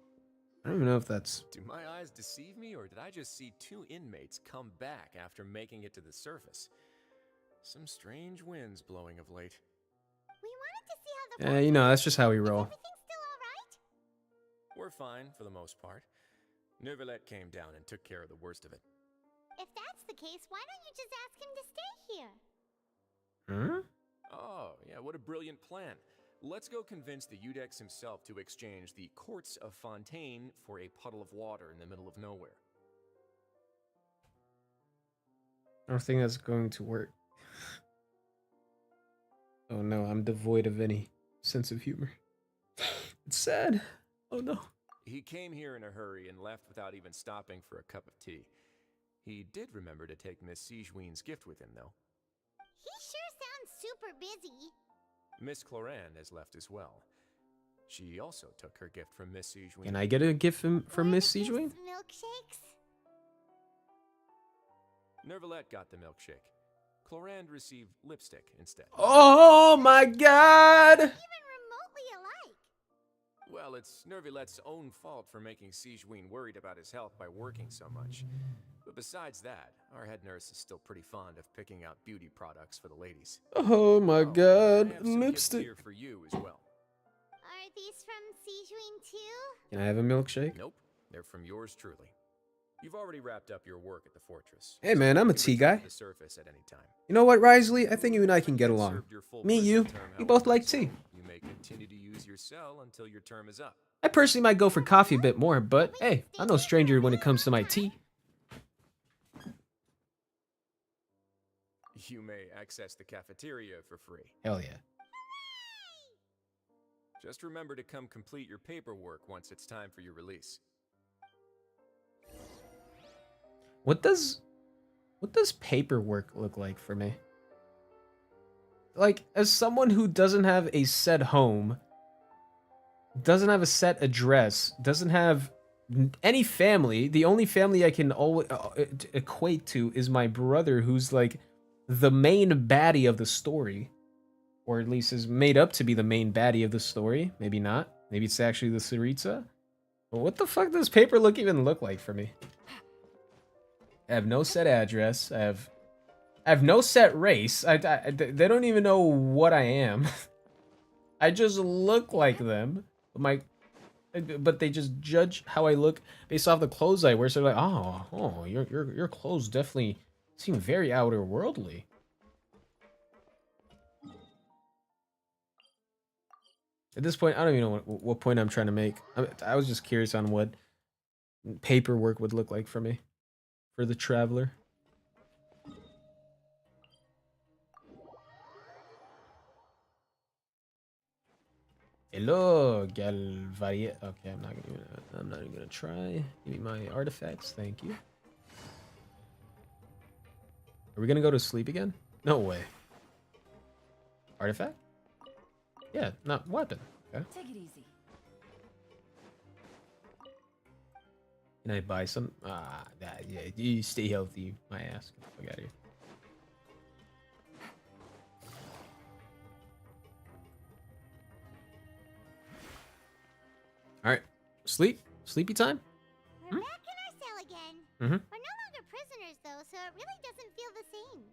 I don't even know if that's... Do my eyes deceive me, or did I just see two inmates come back after making it to the surface? Some strange winds blowing of late. We wanted to see how the Yeah, you know, that's just how we roll. everything's still alright? We're fine for the most part. Neuvillette came down and took care of the worst of it. If that's the case, why don't you just ask him to stay here? Huh? Oh, yeah, what a brilliant plan. Let's go convince the Udex himself to exchange the Courts of Fontaine for a puddle of water in the middle of nowhere. I don't think that's going to work. Oh no, I'm devoid of any sense of humor. It's sad. Oh no. He came here in a hurry and left without even stopping for a cup of tea. He did remember to take Miss Sigewinne's gift with him, though. He sure sounds super busy. Miss Cloran has left as well. She also took her gift from Miss Sigewinne. Can I get a gift from Miss Sigewinne? Milkshakes? Neuvillette got the milkshake. Cloran received lipstick instead. Oh my god! Even remotely alike. Well, it's Neuvillette's own fault for making Sigewinne worried about his health by working so much. But besides that, our head nurse is still pretty fond of picking out beauty products for the ladies. Oh my god, I have some gifts lipstick. here for you as well. Are these from Sigewinne too? Can I have a milkshake? Nope, they're from yours truly. You've already wrapped up your work at the fortress. Hey man, I'm a You can tea return guy. to the surface at any time. You know what, Risley? I think you and I can get along. Served your full Me, prison you, term, we both however, like so tea. You may continue to use your cell until your term is up. I personally might go for coffee a bit more, but hey, I'm no stranger when it comes to my tea. You may access the cafeteria for free. Hell yeah. Just remember to come complete your paperwork once it's time for your release. What does paperwork look like for me? Like, as someone who doesn't have a set home, doesn't have a set address, doesn't have any family, the only family I can always equate to is my brother, who's like the main baddie of the story, or at least is made up to be the main baddie of the story. Maybe not. Maybe it's actually the Tsaritsa. But what the fuck does paperwork even look like for me? I have no set address. I have no set race. They don't even know what I am. I just look like them. But they just judge how I look based off the clothes I wear. So they're like, oh, your clothes definitely seem very outer worldly. At this point, I don't even know what point I'm trying to make. I was just curious on what paperwork would look like for me, for the traveler. Hello, Galvaria. Okay, I'm not even gonna try. Give me my artifacts, thank you. Are we gonna go to sleep again? No way. Artifact? Yeah, not weapon. Okay. Take it easy. Can I buy some? Yeah, you stay healthy, my ass. Get the fuck out of here. Alright. Sleepy time? We're back in our cell again. Mm-hmm. We're no longer prisoners, though, so it really doesn't feel the same.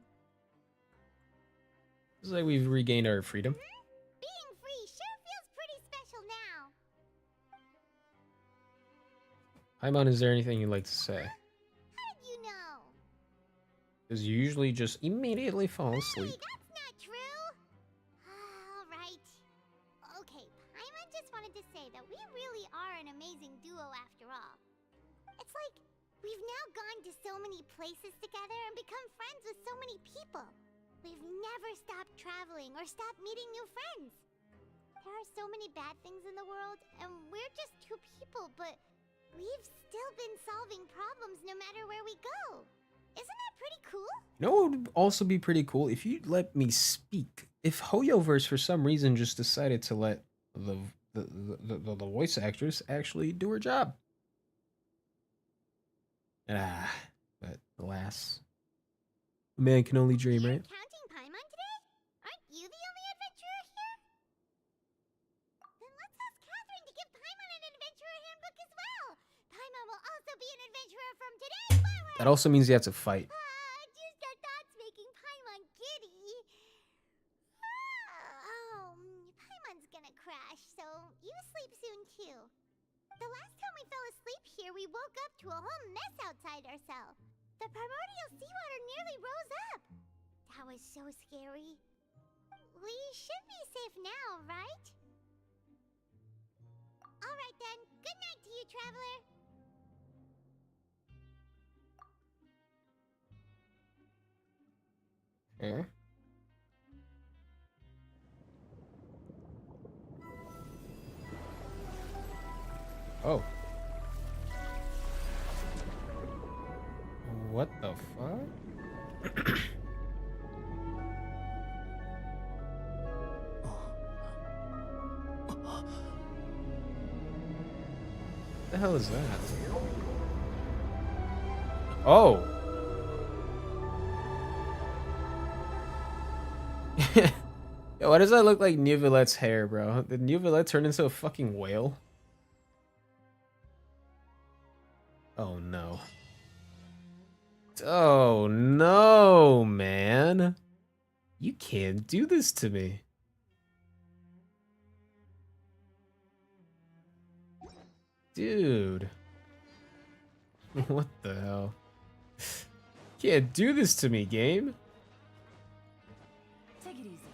It's like we've regained our freedom. Being free sure feels pretty special now. Paimon, is there anything you'd like to say? How did you know? Because you usually just immediately fall asleep. Hey, that's not true. All right. Okay, Paimon just wanted to say that we really are an amazing duo after all. It's like we've now gone to so many places together and become friends with so many people. We've never stopped traveling or stopped meeting new friends. There are so many bad things in the world, and we're just two people, but we've still been solving problems no matter where we go. Isn't that pretty cool? You know what would also be pretty cool? If you let me speak. If Hoyoverse for some reason just decided to let the voice actress actually do her job. But alas. A man can only dream, right? Counting Paimon today? Aren't you the only adventurer here? Then let's ask Catherine to give Paimon an adventurer handbook as well. Paimon will also be an adventurer from today forward. That also means you have to fight. Just our thoughts making Paimon giddy. Paimon's gonna crash, so you sleep soon too. The last time we fell asleep here, we woke up to a whole mess outside our cell. The primordial seawater nearly rose up. That was so scary. We should be safe now, right? All right then. Good night to you, traveler. Eh? Oh. What the fuck? The hell is that? Oh. Yo, why does that look like Neuvillette's hair, bro? Did Neuvillette turn into a fucking whale? Oh no. Oh no, man. You can't do this to me. Dude. What the hell? Can't do this to me, game. Take it easy.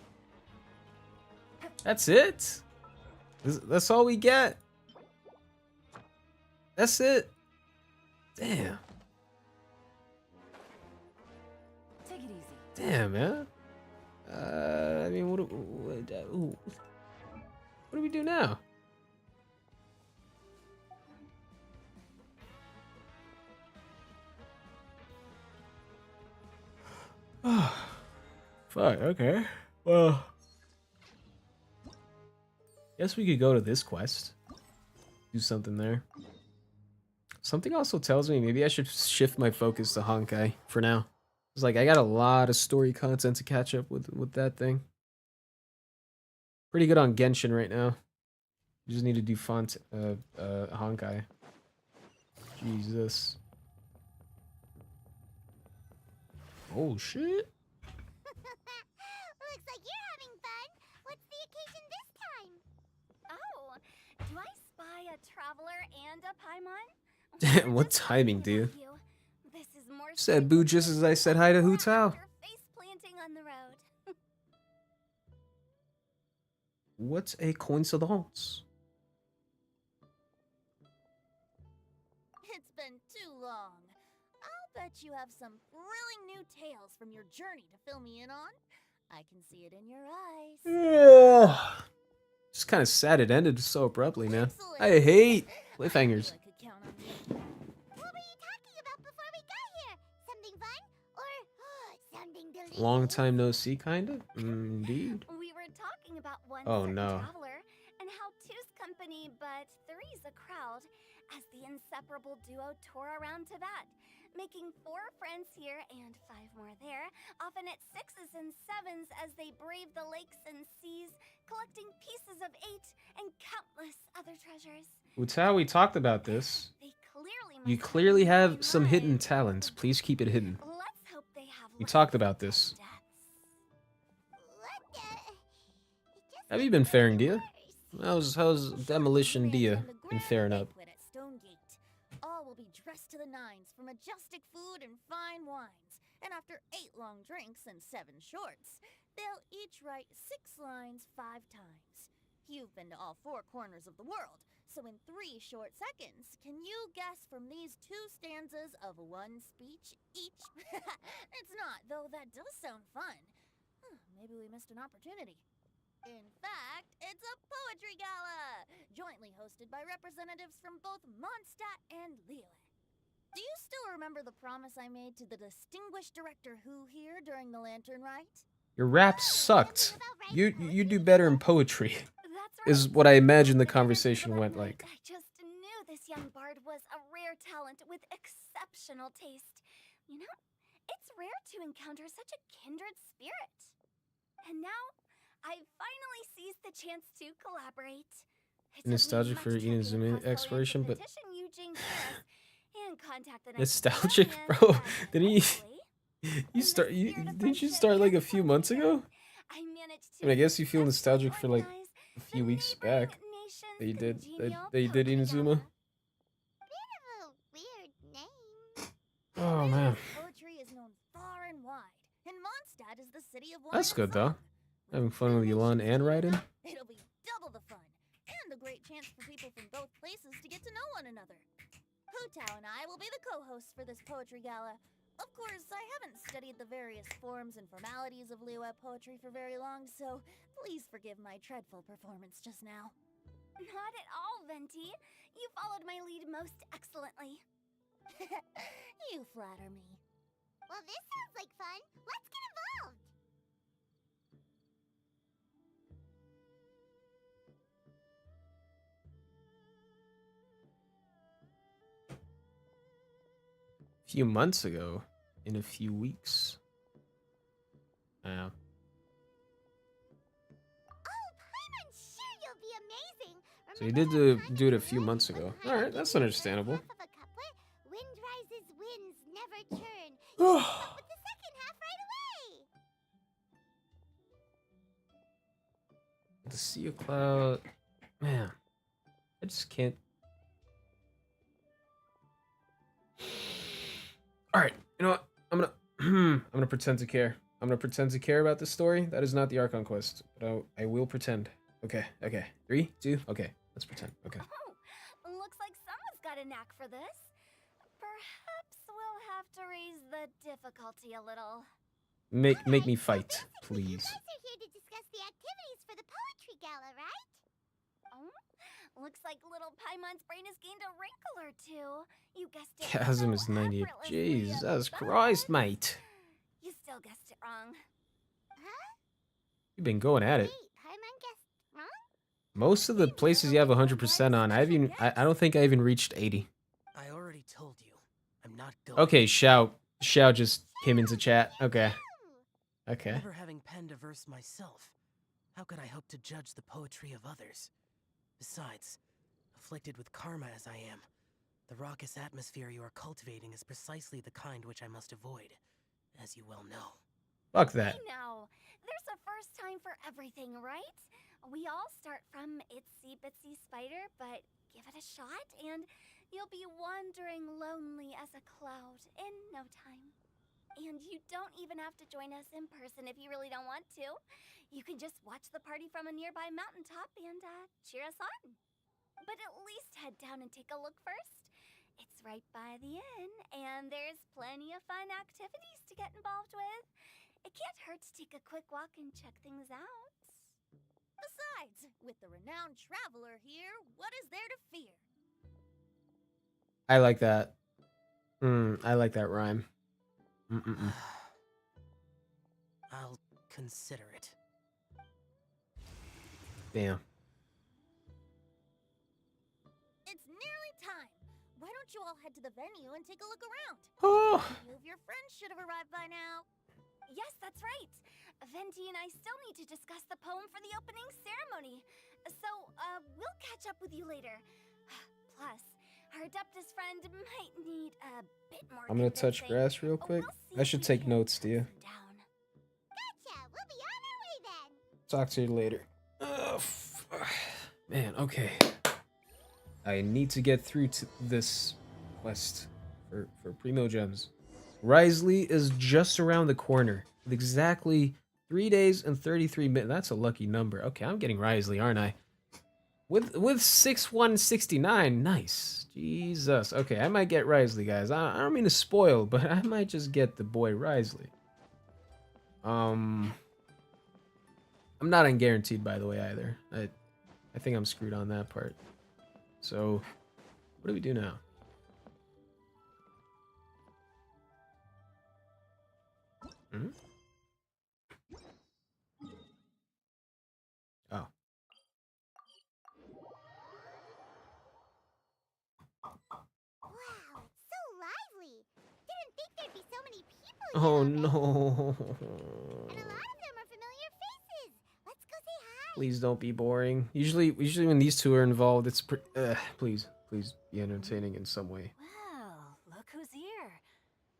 That's it? That's all we get? That's it? Damn. Take it easy. Damn, man. I mean, what do we do now? Fuck, okay. Well, guess we could go to this quest. Do something there. Something also tells me maybe I should shift my focus to Honkai for now. It's like I got a lot of story content to catch up with that thing. Pretty good on Genshin right now. You just need to do font Honkai. Jesus. Oh shit. Looks like you're having fun. What's the occasion this time? Oh, do I spy a traveler and a Paimon? Damn, what timing, dude? This is more Said boo just as I said hi to Hu Tao. face planting on the road. What a coincidence. It's been too long. I'll bet you have some thrilling new tales from your journey to fill me in on. I can see it in your eyes. Yeah. Just kind of sad it ended so abruptly, man. I hate cliffhangers. What were you talking about before we got here? Something fun? Or something delicious? Long time no see, kinda? Indeed. We were talking about one Oh, certain no. traveler and how two's company, but three's a crowd, as the inseparable duo tour around Tibet, making 4 friends here and 5 more there, often at 6s and 7s as they brave the lakes and seas, collecting pieces of 8 and countless other treasures. Utao, we talked about this. They clearly You must clearly have fine some hidden lives. talents. Please keep it hidden. Let's hope they have We less talked about this. deaths. What the? It just Have you makes been it faring, Dia? worse. How's Demolition Dia been faring up? Banquet at Stonegate. All will be dressed to the nines for majestic food and fine wines. And after 8 long drinks and 7 shorts, they'll each write 6 lines 5 times. You've been to all 4 corners of the world, so in 3 short seconds, can you guess from these 2 stanzas of 1 speech each? It's not, though that does sound fun. Maybe we missed an opportunity. In fact, it's a poetry gala, jointly hosted by representatives from both Mondstadt and Liyue. Do you still remember the promise I made to the distinguished director Who here during the Lantern Rite? Your rap sucked. You do better in poetry. That's Is right. what I imagine the conversation went like. I just knew this young bard was a rare talent with exceptional taste. You know, it's rare to encounter such a kindred spirit. And now, I finally seized the chance to collaborate. It took me Nostalgic much for checking Inazuma across the exploration, land to but petition Eugene Harris and contact the Knights of nostalgic, Columbia bro. that Didn't you hopefully, you in start? the You spirit of didn't you friendship start like a and few months ago? I managed I mean, I to guess you feel successfully nostalgic for like organize a few the weeks neighboring back. nations That you did congenial that you did poetry Inazuma. gala. Bit of a weird name. Oh man, Poetry is known far and wide, and Mondstadt is the city of wine that's and good though. song. Having fun with Elon and Raiden. It'll be double the fun, and a great chance for people from both places to get to know one another. Hutao and I will be the co-hosts for this poetry gala. Of course, I haven't studied the various forms and formalities of Liyue poetry for very long, so please forgive my dreadful performance just now. Not at all, Venti. You followed my lead most excellently. You flatter me. Well, this sounds like fun. Let's get involved. A few months ago, in a few weeks. Yeah. Oh, I'm sure you'll be amazing. So you did do it a few months ago. All right, that's understandable. Half of a couplet, wind rises, winds never turn. You came up with the second half right away. The Sea of Cloud, man, I just can't. All right, you know what? I'm gonna pretend to care. I'm gonna pretend to care about this story. That is not the Archon quest, but I will pretend. Okay. 3, 2. Okay, let's pretend. Okay. Oh, looks like someone's got a knack for this. Perhaps we'll have to raise the difficulty a little. Make me fight, please. You guys are here to discuss the activities for the poetry gala, right? Oh, looks like little Paimon's brain has gained a wrinkle or two. You guessed it. Chasm is 98. Jesus Christ, mate. You still guessed it wrong. Huh? You've been going at it. Wait, Paimon guessed wrong? Most of the places you have 100% on, I don't think I even reached 80. I already told you, I'm not going. Okay, Xiao just came into chat. Okay. Never having penned a verse myself, how could I hope to judge the poetry of others? Besides, afflicted with karma as I am, the raucous atmosphere you are cultivating is precisely the kind which I must avoid, as you well know. Fuck that. Hey now, there's a first time for everything, right? We all start from itsy bitsy spider, but give it a shot and you'll be wandering lonely as a cloud in no time. And you don't even have to join us in person if you really don't want to. You can just watch the party from a nearby mountaintop and cheer us on. But at least head down and take a look first. It's right by the inn, and there's plenty of fun activities to get involved with. It can't hurt to take a quick walk and check things out. Besides, with the renowned traveler here, what is there to fear? I like that. I like that rhyme. I'll consider it. Damn. It's nearly time. Why don't you all head to the venue and take a look around? Oh. A few of your friends should have arrived by now. Yes, that's right. Venti and I still need to discuss the poem for the opening ceremony. So, we'll catch up with you later. Plus, our Adeptus friend might need a bit more I'm gonna touch grass real quick. I should take notes, Dia. Gotcha! We'll be on our way then! Talk to you later. Man, okay. I need to get through to this quest for Primo Gems. Risley is just around the corner. With exactly 3 days and 33 minutes. That's a lucky number. Okay, I'm getting Risley, aren't I? With 6169. Nice. Jesus. Okay, I might get Risley, guys. I don't mean to spoil, but I might just get the boy Risley. I'm not unguaranteed, by the way, either. I think I'm screwed on that part. So, what do we do now? Hmm? Oh. Wow, it's so lively. Didn't think there'd be so many people here. Oh already. no. And a lot of them are familiar faces. Let's go say hi. Please don't be boring. Usually when these two are involved, it's please be entertaining in some way. Well, look who's here.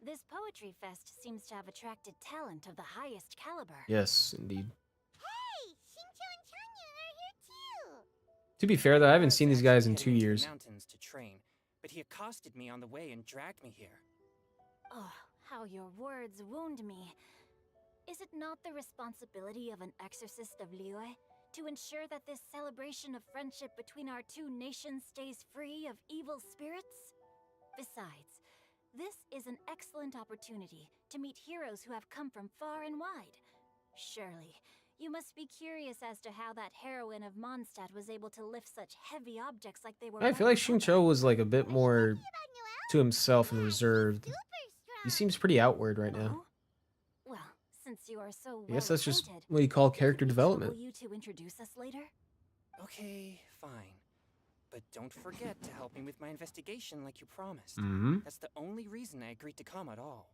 This poetry fest seems to have attracted talent of the highest caliber. Yes, indeed. Hey, Shincho and Chanya are here too. To be fair, though, I haven't seen these guys in 2 years. Mountains to train, but he accosted me on the way and dragged me here. Oh, how your words wound me. Is it not the responsibility of an exorcist of Liyue to ensure that this celebration of friendship between our two nations stays free of evil spirits? Besides, this is an excellent opportunity to meet heroes who have come from far and wide. Surely, you must be curious as to how that heroine of Mondstadt was able to lift such heavy objects like they were. I feel like Shincho was like a bit more to himself and reserved. He seems pretty outward right now. Well, since you are so I guess that's just well-acquainted, what you call character development. will you two introduce us later? Okay, fine. But don't forget to help me with my investigation like you promised. That's the only reason I agreed to come at all.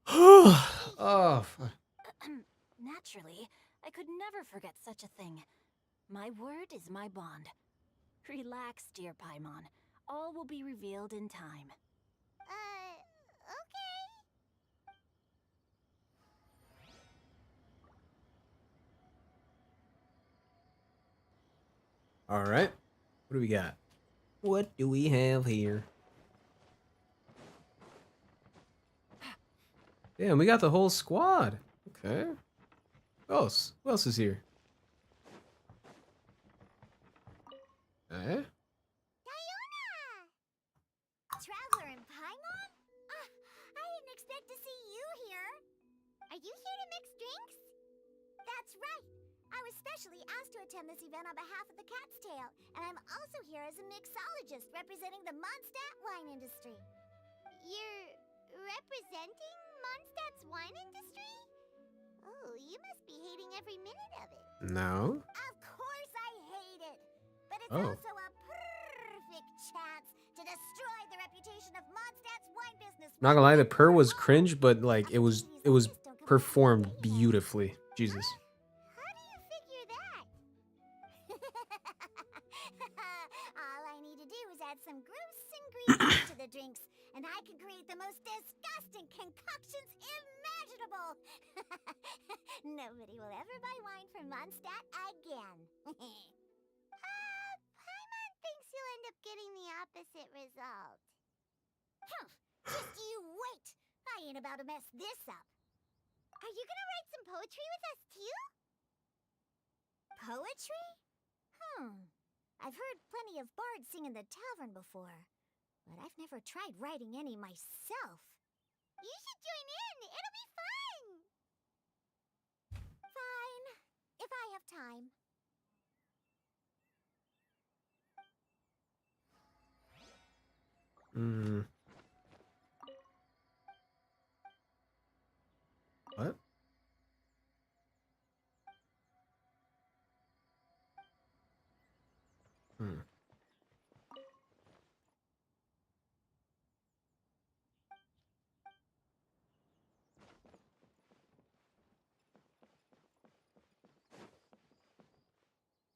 Oh, fuck. Naturally, I could never forget such a thing. My word is my bond. Relax, dear Paimon. All will be revealed in time. Okay. All right. What do we got? What do we have here? Damn, we got the whole squad. Okay. Who else? Who else is here? Eh? Traveler in Paimon? I didn't expect to see you here. Are you here to mix drinks? That's right. I was specially asked to attend this event on behalf of the Cat's Tail, and I'm also here as a mixologist representing the Mondstadt wine industry. You're representing Mondstadt's wine industry? Oh, you must be hating every minute of it. No. Of course I hate it. But it's Oh. also a perfect chance to destroy the reputation of Mondstadt's wine business. Not gonna lie, the purr was cringe, but like it was performed beautifully. Jesus. How do you figure that? All I need to do is add some gross ingredients to the drinks, and I can create the most disgusting concoctions imaginable. Nobody will ever buy wine from Mondstadt again. Paimon thinks you'll end up getting the opposite result. Huh, just you wait. I ain't about to mess this up. Are you gonna write some poetry with us too? Poetry? I've heard plenty of bards sing in the tavern before, but I've never tried writing any myself. You should join in. It'll be fun. Fine. if I have time. What?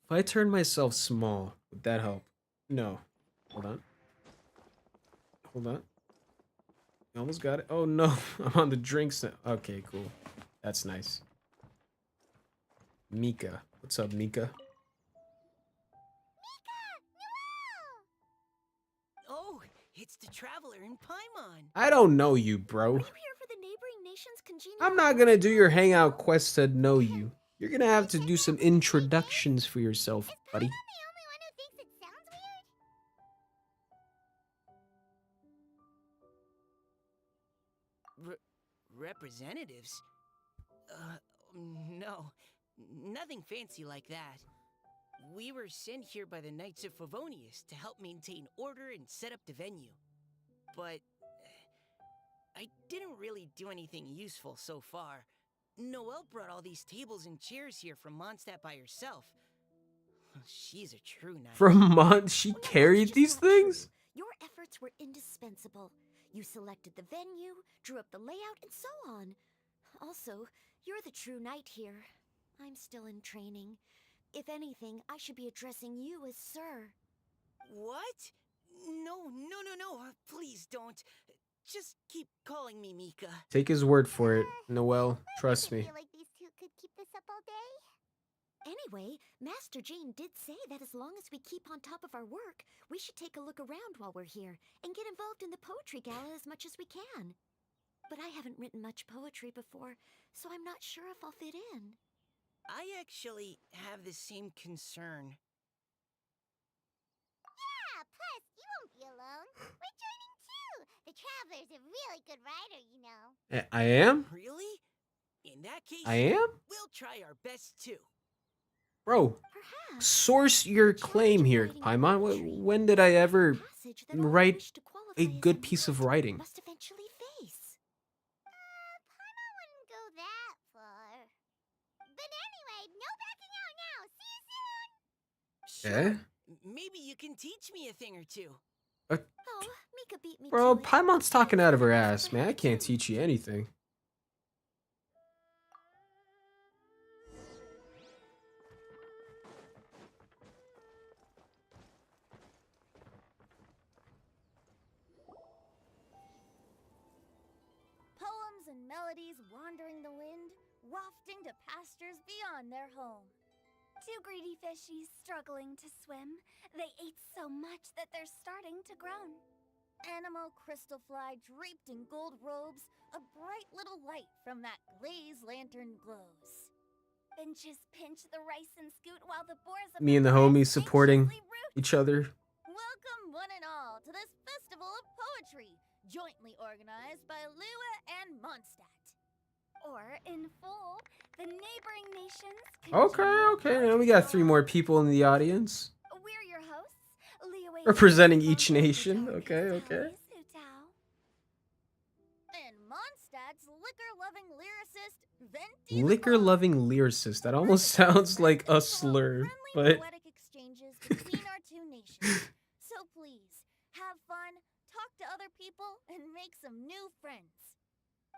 If I turn myself small, would that help? No. Hold on. Hold on. You almost got it. Oh no, I'm on the drinks now. Okay, cool. That's nice. Mika. What's up, Mika? Oh, it's the Traveler in Paimon. I don't know you, bro. Are you here for the neighboring nation's congenial? I'm not gonna do your hangout quest to know you. You're gonna have to do some introductions for yourself, buddy. Am I the only one who thinks it sounds weird? Representatives? No. Nothing fancy like that. We were sent here by the Knights of Favonius to help maintain order and set up the venue. But I didn't really do anything useful so far. Noelle brought all these tables and chairs here from Mondstadt by herself. She's a true knight. From Mont, she carried these things? Your efforts were indispensable. You selected the venue, drew up the layout, and so on. Also, you're the true knight here. I'm still in training. If anything, I should be addressing you as Sir. What? No. Please don't. Just keep calling me Mika. Take his word for it, Noelle. Trust me. I feel like these two could keep this up all day. Anyway, Master Jane did say that as long as we keep on top of our work, we should take a look around while we're here and get involved in the poetry gala as much as we can. But I haven't written much poetry before, so I'm not sure if I'll fit in. I actually have the same concern. Yeah, plus you won't be alone. We're joining too. The Traveler's a really good writer, you know. I am? Really? In that case, I am? We'll try our best too. Bro, source your claim here, Paimon. When did I ever write a good piece of writing? Must eventually face. Paimon wouldn't go that far. But anyway, no backing out now. See you soon. Eh? Maybe you can teach me a thing or two. Oh, Mika beat me Bro, to it. Paimon's talking out of her ass, man. I can't teach you anything. Poems and melodies wandering the wind, wafting to pastures beyond their home. Two greedy fishies struggling to swim. They ate so much that they're starting to groan. Animal crystal fly draped in gold robes, a bright little light from that glazed lantern glows. Finches pinch the rice and scoot while the boars Me and the homies supporting each other. Welcome one and all to this festival of poetry, jointly organized by Lua and Mondstadt. Or, in full, the neighboring nations. Okay. Now we got 3 more people in the audience. We're your hosts, Liyue, Representing each nation. Okay. And Mondstadt's liquor-loving lyricist, Venti. Liquor-loving lyricist. That almost sounds like a slur, but Poetic exchanges between our two nations. So please, have fun, talk to other people, and make some new friends.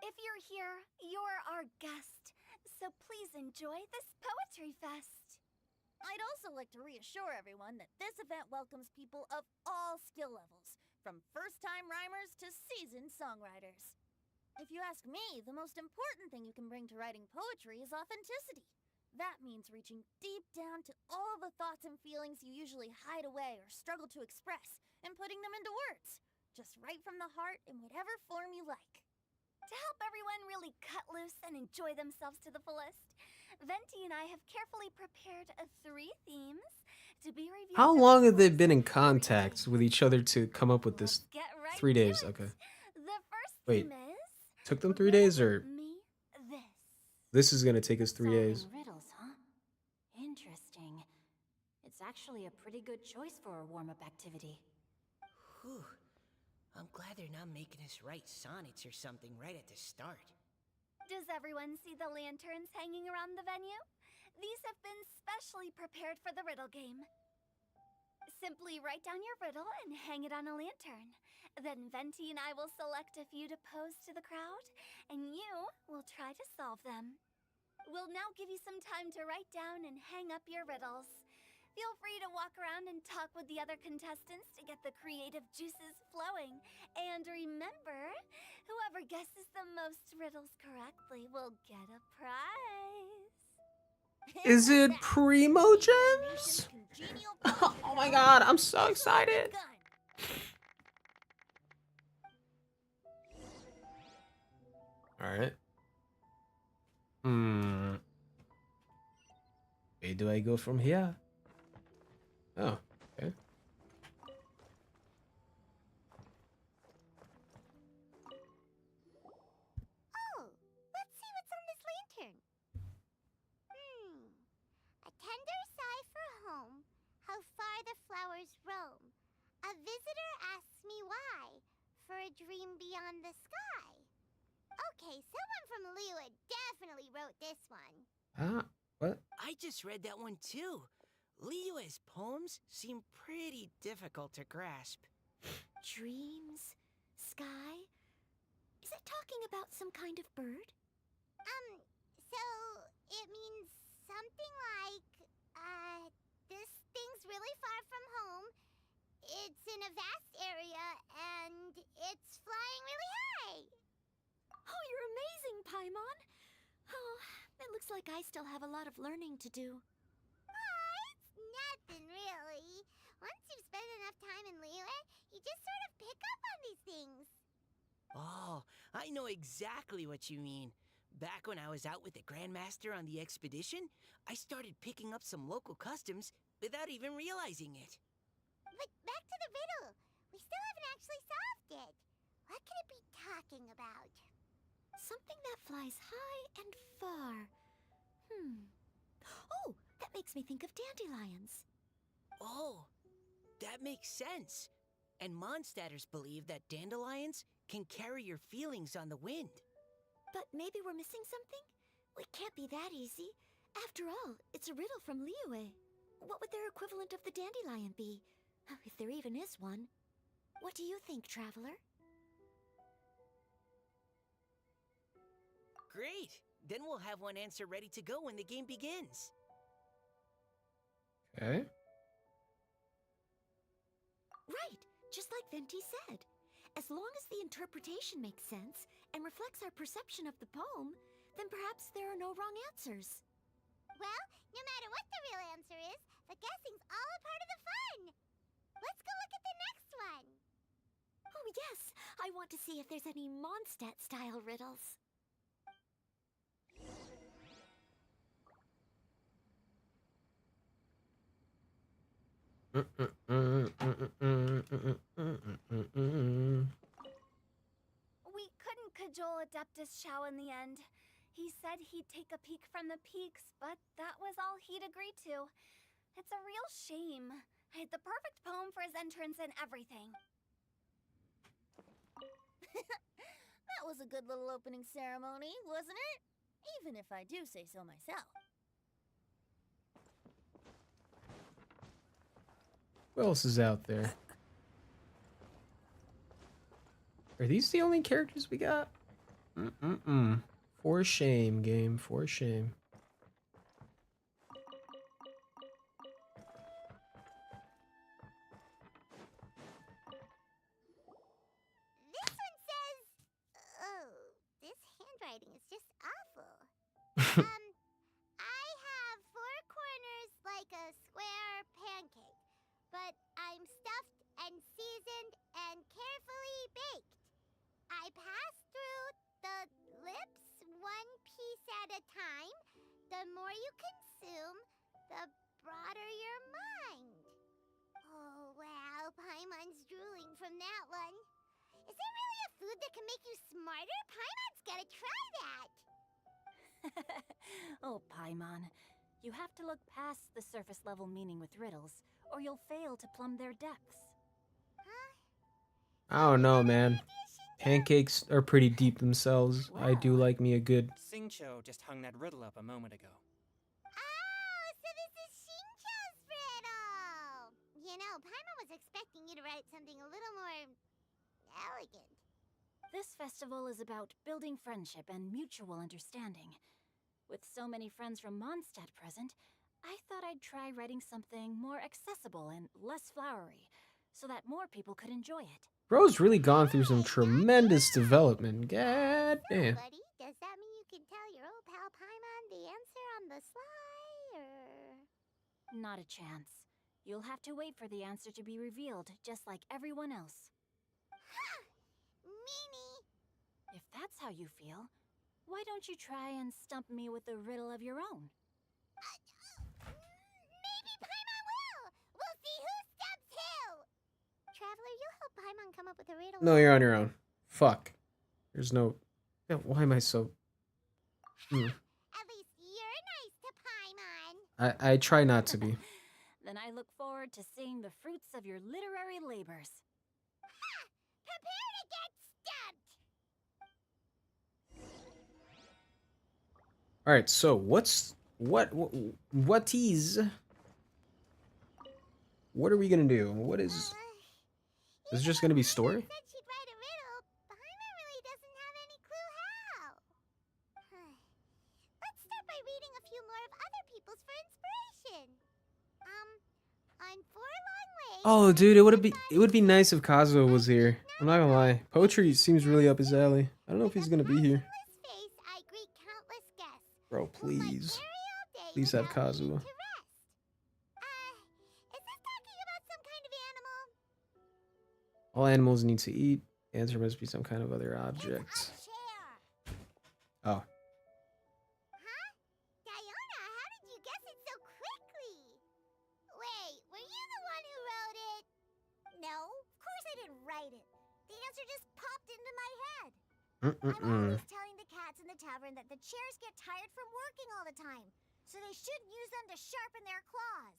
If you're here, you're our guest. So please enjoy this poetry fest. I'd also like to reassure everyone that this event welcomes people of all skill levels, from first-time rhymers to seasoned songwriters. If you ask me, the most important thing you can bring to writing poetry is authenticity. That means reaching deep down to all the thoughts and feelings you usually hide away or struggle to express, and putting them into words. Just right from the heart in whatever form you like. To help everyone really cut loose and enjoy themselves to the fullest, Venti and I have carefully prepared 3 themes to be reviewed. how long have they been in contact with each other to come up with this? 3 days, okay. The first Wait, theme is took them 3 days or me this. this is gonna take us 3 days? Riddles, huh? actually a pretty good choice for a warm-up activity. Whew. I'm glad they're not making us write sonnets or something right at the start. Does everyone see the lanterns hanging around the venue? These have been specially prepared for the riddle game. Simply write down your riddle and hang it on a lantern. Then Venti and I will select a few to pose to the crowd, and you will try to solve them. We'll now give you some time to write down and hang up your riddles. Feel free to walk around and talk with the other contestants to get the creative juices flowing. And remember, whoever guesses the most riddles correctly will get a prize. Is it Primo Gems? Oh my god, I'm so excited. Alright. Where do I go from here? Oh, okay. Oh, let's see what's on this lantern. A tender sigh for home, how far the flowers roam. A visitor asks me why, for a dream beyond the sky. Okay, someone from Liyue definitely wrote this one. What? I just read that one too. Liyue's poems seem pretty difficult to grasp. Dreams? Sky? Is it talking about some kind of bird? So it means something like, this thing's really far from home. It's in a vast area, and it's flying really high. Oh, you're amazing, Paimon! Oh, it looks like I still have a lot of learning to do. It's nothing, really. Once you've spent enough time in Liyue, you just sort of pick up on these things. Oh, I know exactly what you mean. Back when I was out with the Grandmaster on the expedition, I started picking up some local customs without even realizing it. But back to the riddle. We still haven't actually solved it. What could it be talking about? Something that flies high and far. Oh, that makes me think of dandelions. Oh, that makes sense. And Mondstadters believe that dandelions can carry your feelings on the wind. But maybe we're missing something? It can't be that easy. After all, it's a riddle from Liyue. What would their equivalent of the dandelion be? If there even is one. What do you think, Traveler? Great! Then we'll have one answer ready to go when the game begins. Okay. Right, just like Venti said. As long as the interpretation makes sense and reflects our perception of the poem, then perhaps there are no wrong answers. Well, no matter what the real answer is, the guessing's all a part of the fun. Let's go look at the next one. Oh yes, I want to see if there's any Mondstadt-style riddles. We couldn't cajole Adeptus Chow in the end. He said he'd take a peek from the peaks, but that was all he'd agreed to. It's a real shame. I had the perfect poem for his entrance and everything. That was a good little opening ceremony, wasn't it? Even if I do say so myself. Who else is out there? Are these the only characters we got? For shame, game. For shame. This one says... Oh, this handwriting is just awful. I have 4 corners like a square pancake, but I'm stuffed and seasoned and carefully baked. I pass through the lips 1 piece at a time. The more you consume, the broader your mind. Oh, wow, Paimon's drooling from that one. Is there really a food that can make you smarter? Paimon's gotta try that! Oh, Paimon. You have to look past the surface level meaning with riddles, or you'll fail to plumb their depths. I don't know, man. Pancakes are pretty deep themselves. I do like me a good... Xingqiu just hung that riddle up a moment ago. Oh, so this is Xingqiu's riddle! You know, Paimon was expecting you to write something a little more... elegant. This festival is about building friendship and mutual understanding. With so many friends from Mondstadt present, I thought I'd try writing something more accessible and less flowery, so that more people could enjoy it. Bro's really gone through some tremendous development. God damn. Buddy, does that mean you can tell your old pal Paimon the answer on the sly, or...? Not a chance. You'll have to wait for the answer to be revealed, just like everyone else. Meanie! If that's how you feel, why don't you try and stump me with a riddle of your own? Maybe Paimon will! We'll see who stumps who! Traveler, you help Paimon come up with a riddle. No, you're on your own. Fuck. There's no... Yeah, why am I so... At least you're nice to Paimon. I try not to be. Then I look forward to seeing the fruits of your literary labors. Ha! Prepare to get stumped! Alright, so what are we gonna do? What is... Is it just gonna be story? Said she'd write a riddle, Paimon really doesn't have any clue how. Let's start by reading a few more of other people's for inspiration. On 4 long ways... Oh, dude, it would be nice if Kazuo was here. I'm not gonna lie. Poetry seems really up his alley. I don't know if he's gonna be here. Face, I greet countless guests. Bro, please. Please have Kazuo. Is this talking about some kind of animal? All animals need to eat. Answer must be some kind of other object. Oh. Huh? Diona, how did you guess it so quickly? Wait, were you the one who wrote it? No, of course I didn't write it. The answer just popped into my head. I'm always telling the cats in the tavern that the chairs get tired from working all the time, so they shouldn't use them to sharpen their claws.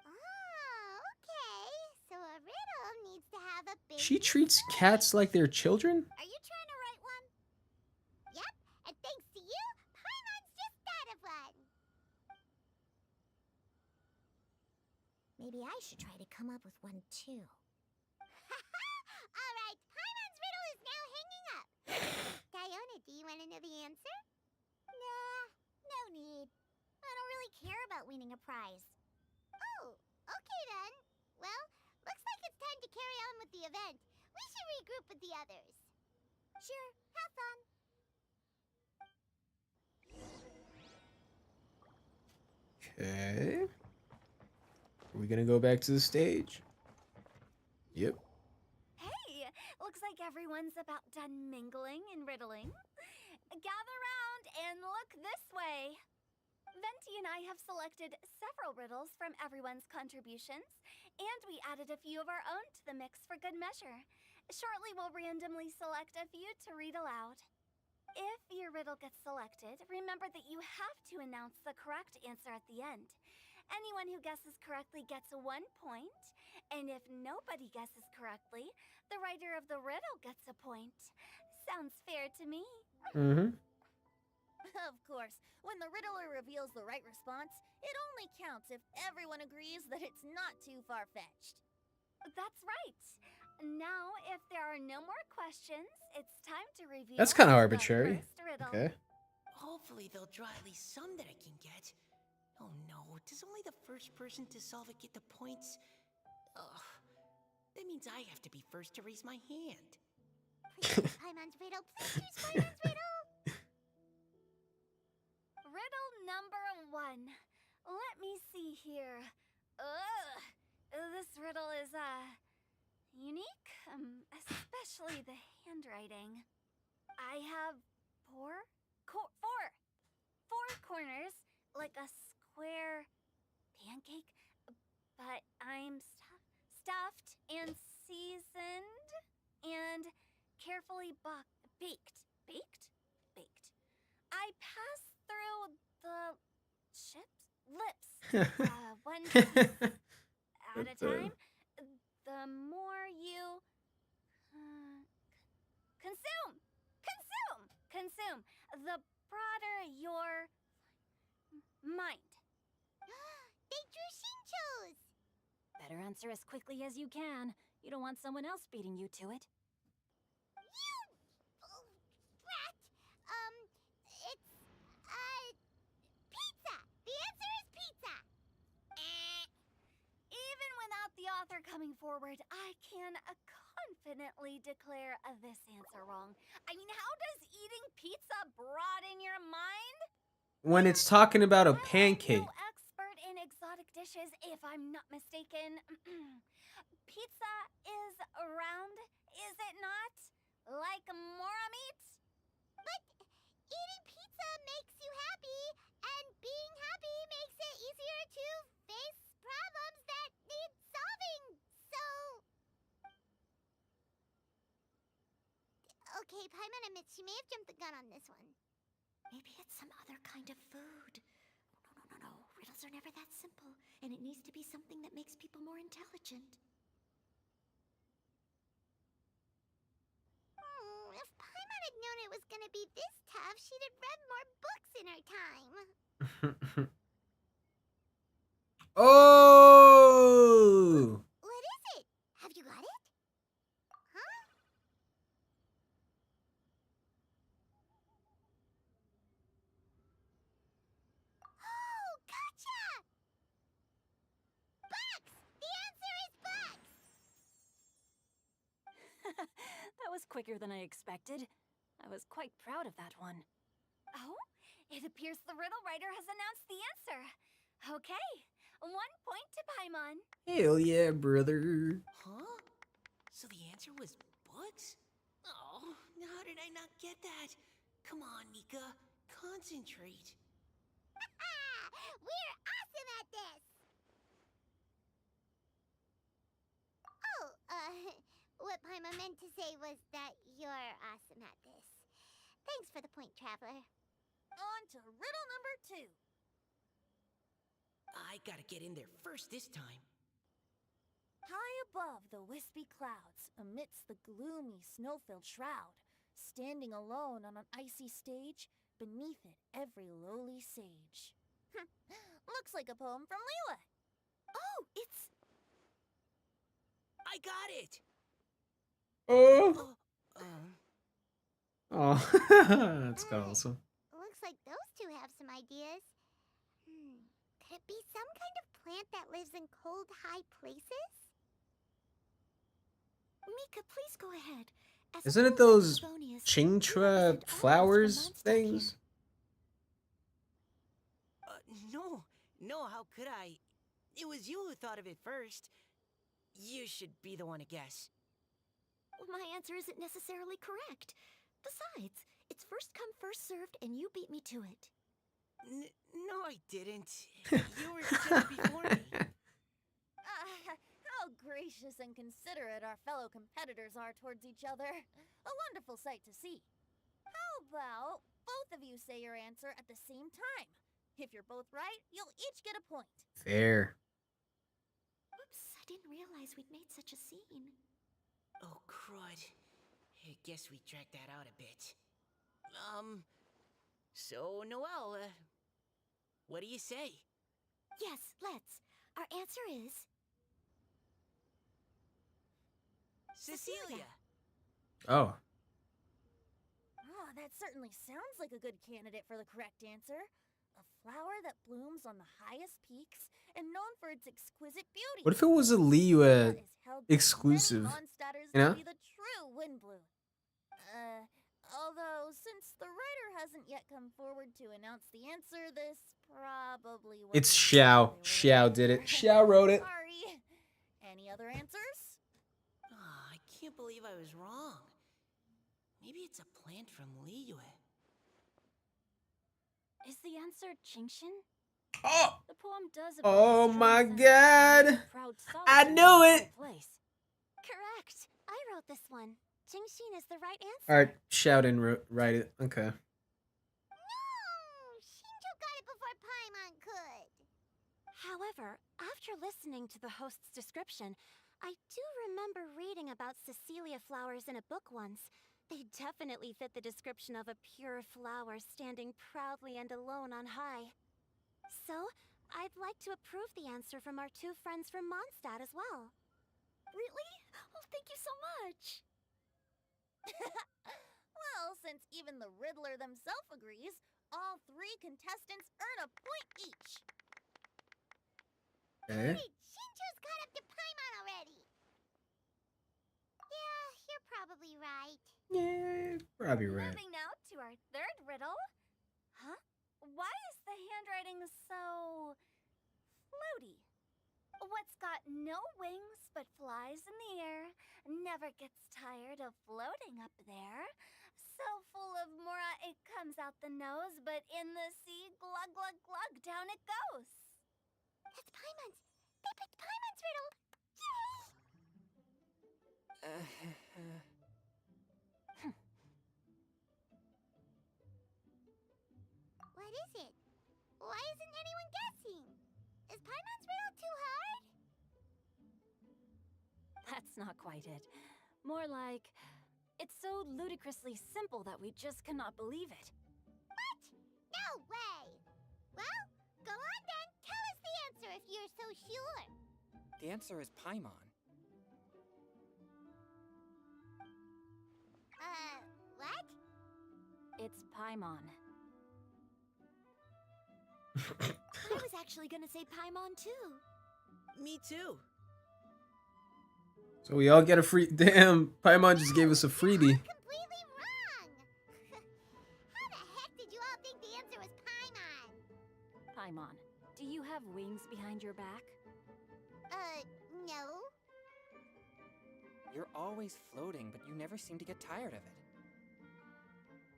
Oh, okay. So a riddle needs to have a big... She treats cats like they're children? Are you trying to write one? Yep, and thanks to you, Paimon's just thought of one. Maybe I should try to come up with one too. Alright, Paimon's riddle is now hanging up. Diona, do you want to know the answer? Nah, no need. I don't really care about winning a prize. Oh, okay then. Well, looks like it's time to carry on with the event. We should regroup with the others. Sure, have fun. Okay. Are we gonna go back to the stage? Yep. Hey, looks like everyone's about done mingling and riddling. Gather round and look this way. Venti and I have selected several riddles from everyone's contributions, and we added a few of our own to the mix for good measure. Shortly, we'll randomly select a few to read aloud. If your riddle gets selected, remember that you have to announce the correct answer at the end. Anyone who guesses correctly gets 1 point, and if nobody guesses correctly, the writer of the riddle gets a point. Sounds fair to me. Mm-hmm. Of course, when the riddler reveals the right response, it only counts if everyone agrees that it's not too far-fetched. That's right. Now, if there are no more questions, it's time to reveal. That's kind of the arbitrary. first riddle. Okay. Hopefully they'll draw at least some that I can get. Oh no, does only the first person to solve it get the points? Ugh. That means I have to be first to raise my hand. Paimon's riddle, please use Paimon's riddle. Riddle number 1. Let me see here. Ugh. This riddle is, unique, especially the handwriting. I have four corners, like a square pancake, but I'm stuffed and seasoned and carefully baked. I pass through the chips One piece at a time, the more you consume, the broader your mind. They drew Shinchos! Better answer as quickly as you can. You don't want someone else beating you to it. Brat! It's, pizza! The answer is pizza! Even without the author coming forward, I can confidently declare this answer wrong. I mean, how does eating pizza broaden your mind? When it's talking about a pancake. I'm no expert in exotic dishes, if I'm not mistaken. Pizza is round, is it not? Like mora meat? But eating pizza makes you happy, and being happy makes it easier to face problems that need solving, so... Okay, Paimon admits she may have jumped the gun on this one. Maybe it's some other kind of food. No. Riddles are never that simple, and it needs to be something that makes people more intelligent. If Paimon had known it was gonna be this tough, she'd have read more books in her time. Oh! What is it? Have you got it? Huh? Oh, gotcha! Bucks! The answer is bucks! That was quicker than I expected. I was quite proud of that one. Oh, it appears the riddle writer has announced the answer. Okay, 1 point to Paimon. Hell yeah, brother. Huh? So the answer was books? Oh, how did I not get that? Come on, Nika. Concentrate. We're awesome at this! Oh, what Paimon meant to say was that you're awesome at this. Thanks for the point, Traveler. On to riddle number 2. I gotta get in there first this time. High above the wispy clouds, amidst the gloomy snow-filled shroud, standing alone on an icy stage, beneath it every lowly sage. Looks like a poem from Liyue. Oh, it's... I got it! Oh. Oh, that's awesome. Looks like those two have some ideas. Could it be some kind of plant that lives in cold, high places? Mika, please go ahead. Isn't it those Chingtra flowers things? No, how could I? It was you who thought of it first. You should be the one to guess. My answer isn't necessarily correct. Besides, it's first come, first served, and you beat me to it. No, I didn't. You were just before me. How gracious and considerate our fellow competitors are towards each other. A wonderful sight to see. How about both of you say your answer at the same time? If you're both right, you'll each get a point. Fair. Oops, I didn't realize we'd made such a scene. Oh, crud. I guess we dragged that out a bit. So, Noelle, what do you say? Yes, let's. Our answer is... Cecilia! Oh. Oh, that certainly sounds like a good candidate for the correct answer. A flower that blooms on the highest peaks and known for its exquisite beauty. What if it was a Liyue exclusive? You know? To be the true Windblue. Although since the writer hasn't yet come forward to announce the answer, this probably was. It's Xiao. Xiao did it. Xiao wrote it. Sorry. Any other answers? I can't believe I was wrong. Maybe it's a plant from Liyue. Is the answer Chingshin? Oh! The poem does. Oh my god! I knew it! Correct. I wrote this one. Chingshin is the right answer. Alright, Xiao didn't write it. Okay. No! Shinjo got it before Paimon could. However, after listening to the host's description, I do remember reading about Cecilia flowers in a book once. They definitely fit the description of a pure flower standing proudly and alone on high. So, I'd like to approve the answer from our two friends from Mondstadt as well. Really? Oh, thank you so much. Well, since even the Riddler themselves agrees, all 3 contestants earn a point each. Okay. Hey, Shinju's caught up to Paimon already. Yeah, you're probably right. Yeah, probably right. Moving now to our third riddle. Huh? Why is the handwriting so floaty? What's got no wings but flies in the air, never gets tired of floating up there. So full of mora it comes out the nose, but in the sea, glug glug glug, down it goes. That's Paimon's. They picked Paimon's riddle. What is it? Why isn't anyone guessing? Is Paimon's riddle too hard? That's not quite it. More like, it's so ludicrously simple that we just cannot believe it. What? No way! Well, go on then. Tell us the answer if you're so sure. The answer is Paimon. What? It's Paimon. I was actually gonna say Paimon too. Me too. So we all get a free. Damn, Paimon just gave us a freebie. Completely wrong. How the heck did you all think the answer was Paimon? Paimon, do you have wings behind your back? No. You're always floating, but you never seem to get tired of it.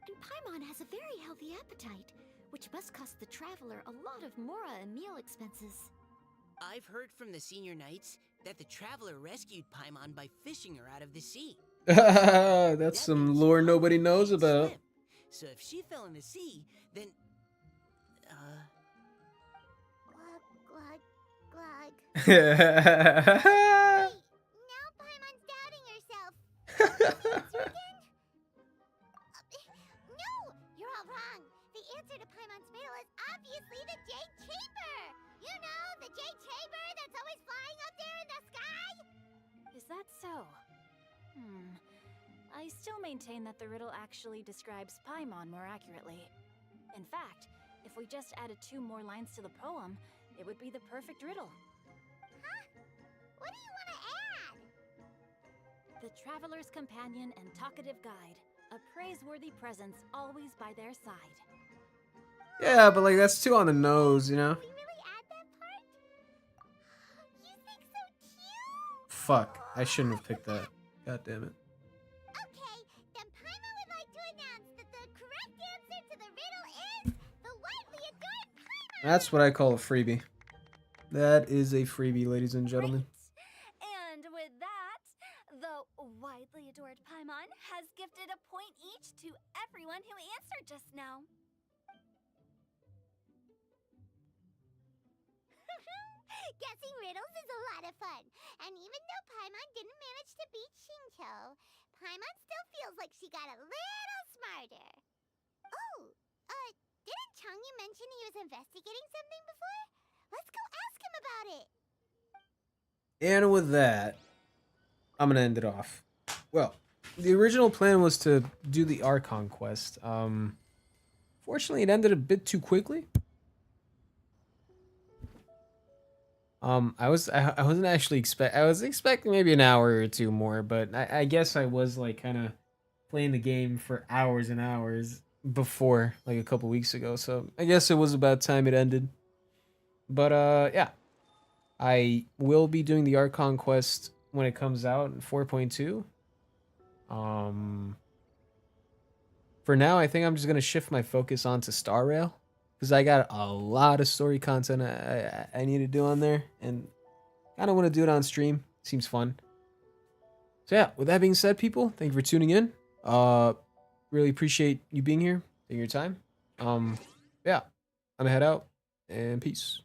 And Paimon has a very healthy appetite, which must cost the traveler a lot of mora and meal expenses. I've heard from the senior knights that the traveler rescued Paimon by fishing her out of the sea. That's some lore nobody knows about. Swim. So if she fell in the sea, then... Glug, glug, glug. Wait, now Paimon's doubting herself. No, you're all wrong. The answer to Paimon's riddle is obviously the Jade Chamber. You know, the Jade Chamber that's always flying up there in the sky. Is that so? I still maintain that the riddle actually describes Paimon more accurately. In fact, if we just added 2 more lines to the poem, it would be the perfect riddle. Huh? What do you want to add? The traveler's companion and talkative guide, a praiseworthy presence always by their side. Yeah, but like that's too on the nose, you know? We really add that part? You think so cute? Fuck, I shouldn't have picked that. God damn it. Okay, then Paimon would like to announce that the correct answer to the riddle is the widely adored Paimon. That's what I call a freebie. That is a freebie, ladies and gentlemen. And with that, the widely adored Paimon has gifted a point each to everyone who answered just now. Guessing riddles is a lot of fun. And even though Paimon didn't manage to beat Shinto, Paimon still feels like she got a little smarter. Oh, didn't Changyu mention he was investigating something before? Let's go ask him about it. And with that, I'm gonna end it off. Well, the original plan was to do the Archon quest. Fortunately, it ended a bit too quickly. I wasn't actually I was expecting maybe an hour or 2 more, but I guess I was like kind of playing the game for hours and hours before, like a couple weeks ago. So I guess it was about time it ended. But yeah, I will be doing the Archon quest when it comes out in 4.2. For now, I think I'm just gonna shift my focus onto Star Rail, because I got a lot of story content I need to do on there, and kind of want to do it on stream. Seems fun. So yeah, with that being said, people, thank you for tuning in. Really appreciate you being here, taking your time. Yeah, I'm gonna head out, and peace.